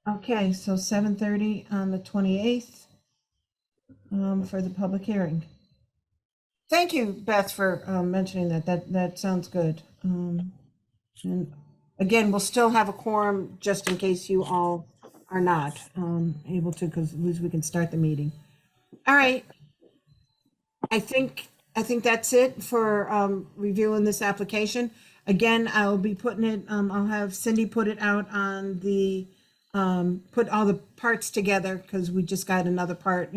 Okay, so 7:30 on the 28th for the public hearing. Thank you, Beth, for mentioning that. That sounds good. And again, we'll still have a quorum just in case you all are not able to, because at least we can start the meeting. All right. I think that's it for reviewing this application. Again, I'll be putting it, I'll have Cindy put it out on the, put all the parts together, because we just got another part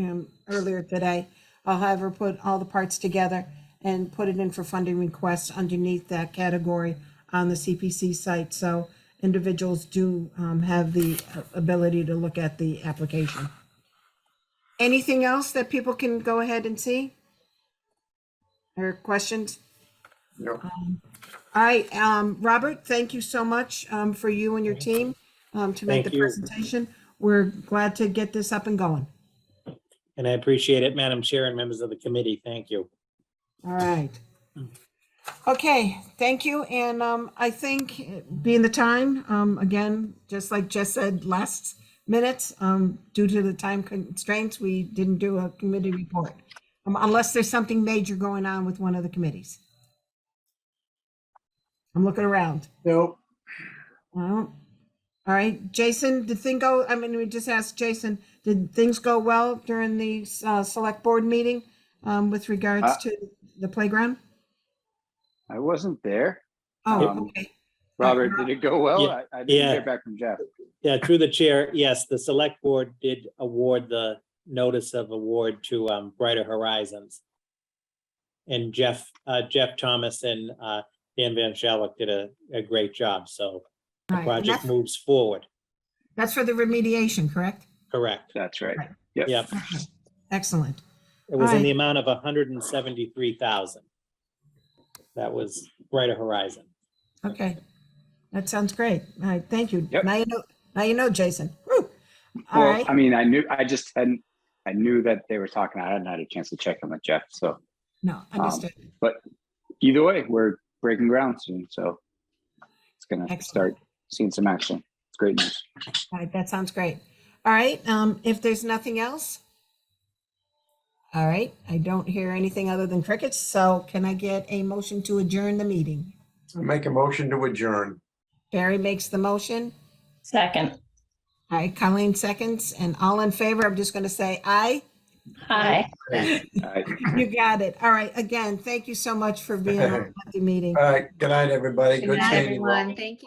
earlier today. I'll have her put all the parts together and put it in for funding requests underneath that category on the CPC site. So individuals do have the ability to look at the application. Anything else that people can go ahead and see? Or questions? No. All right, Robert, thank you so much for you and your team to make Thank the you. presentation. We're glad to get this up and going. And I appreciate it, Madam Chair and members of the committee. Thank you. All right. Okay, thank you. And I think being the time, again, just like Jess said last minute, due to the time constraints, we didn't do a committee report. Unless there's something major going on with one of the committees. I'm looking around. Nope. Well, all right, Jason, did things go? We just asked Jason, did things go well during the select board meeting with regards to the playground? I wasn't there. Oh, okay. Robert, did it go well? Yeah. I didn't hear back from Jeff. Yeah, through the chair, yes, the select board did award the notice of award to Brighter Horizons. And Jeff Thomas and Dan Van Shalwick did a great job. So the Right, and project that's- moves forward. That's for the remediation, correct? Correct. That's right. Right. Yep. Yep. Okay, excellent. It was in the Alright. amount of 173,000. That was Brighter Horizon. Okay, that sounds great. All right, thank you. Yep. Now you know, Jason. Woo. All Well, right, I mean, I knew that they were talking. I hadn't had a chance to check in with Jeff. So, no, understood. but either way, we're breaking ground soon. So it's going to Excellent. start seeing some action. It's great news. All right, that sounds great. All right, if there's nothing else. All right, I don't hear anything other than crickets, so can I get a motion to adjourn the meeting? I make a motion to adjourn. Barry makes the motion. Second. All right, Colleen seconds, and all in favor, I'm just going to say aye. Hi. You got it. All right, again, thank you so much for being on the meeting. All right, good night, everybody. Good Good night, seeing you all. everyone. Thank you.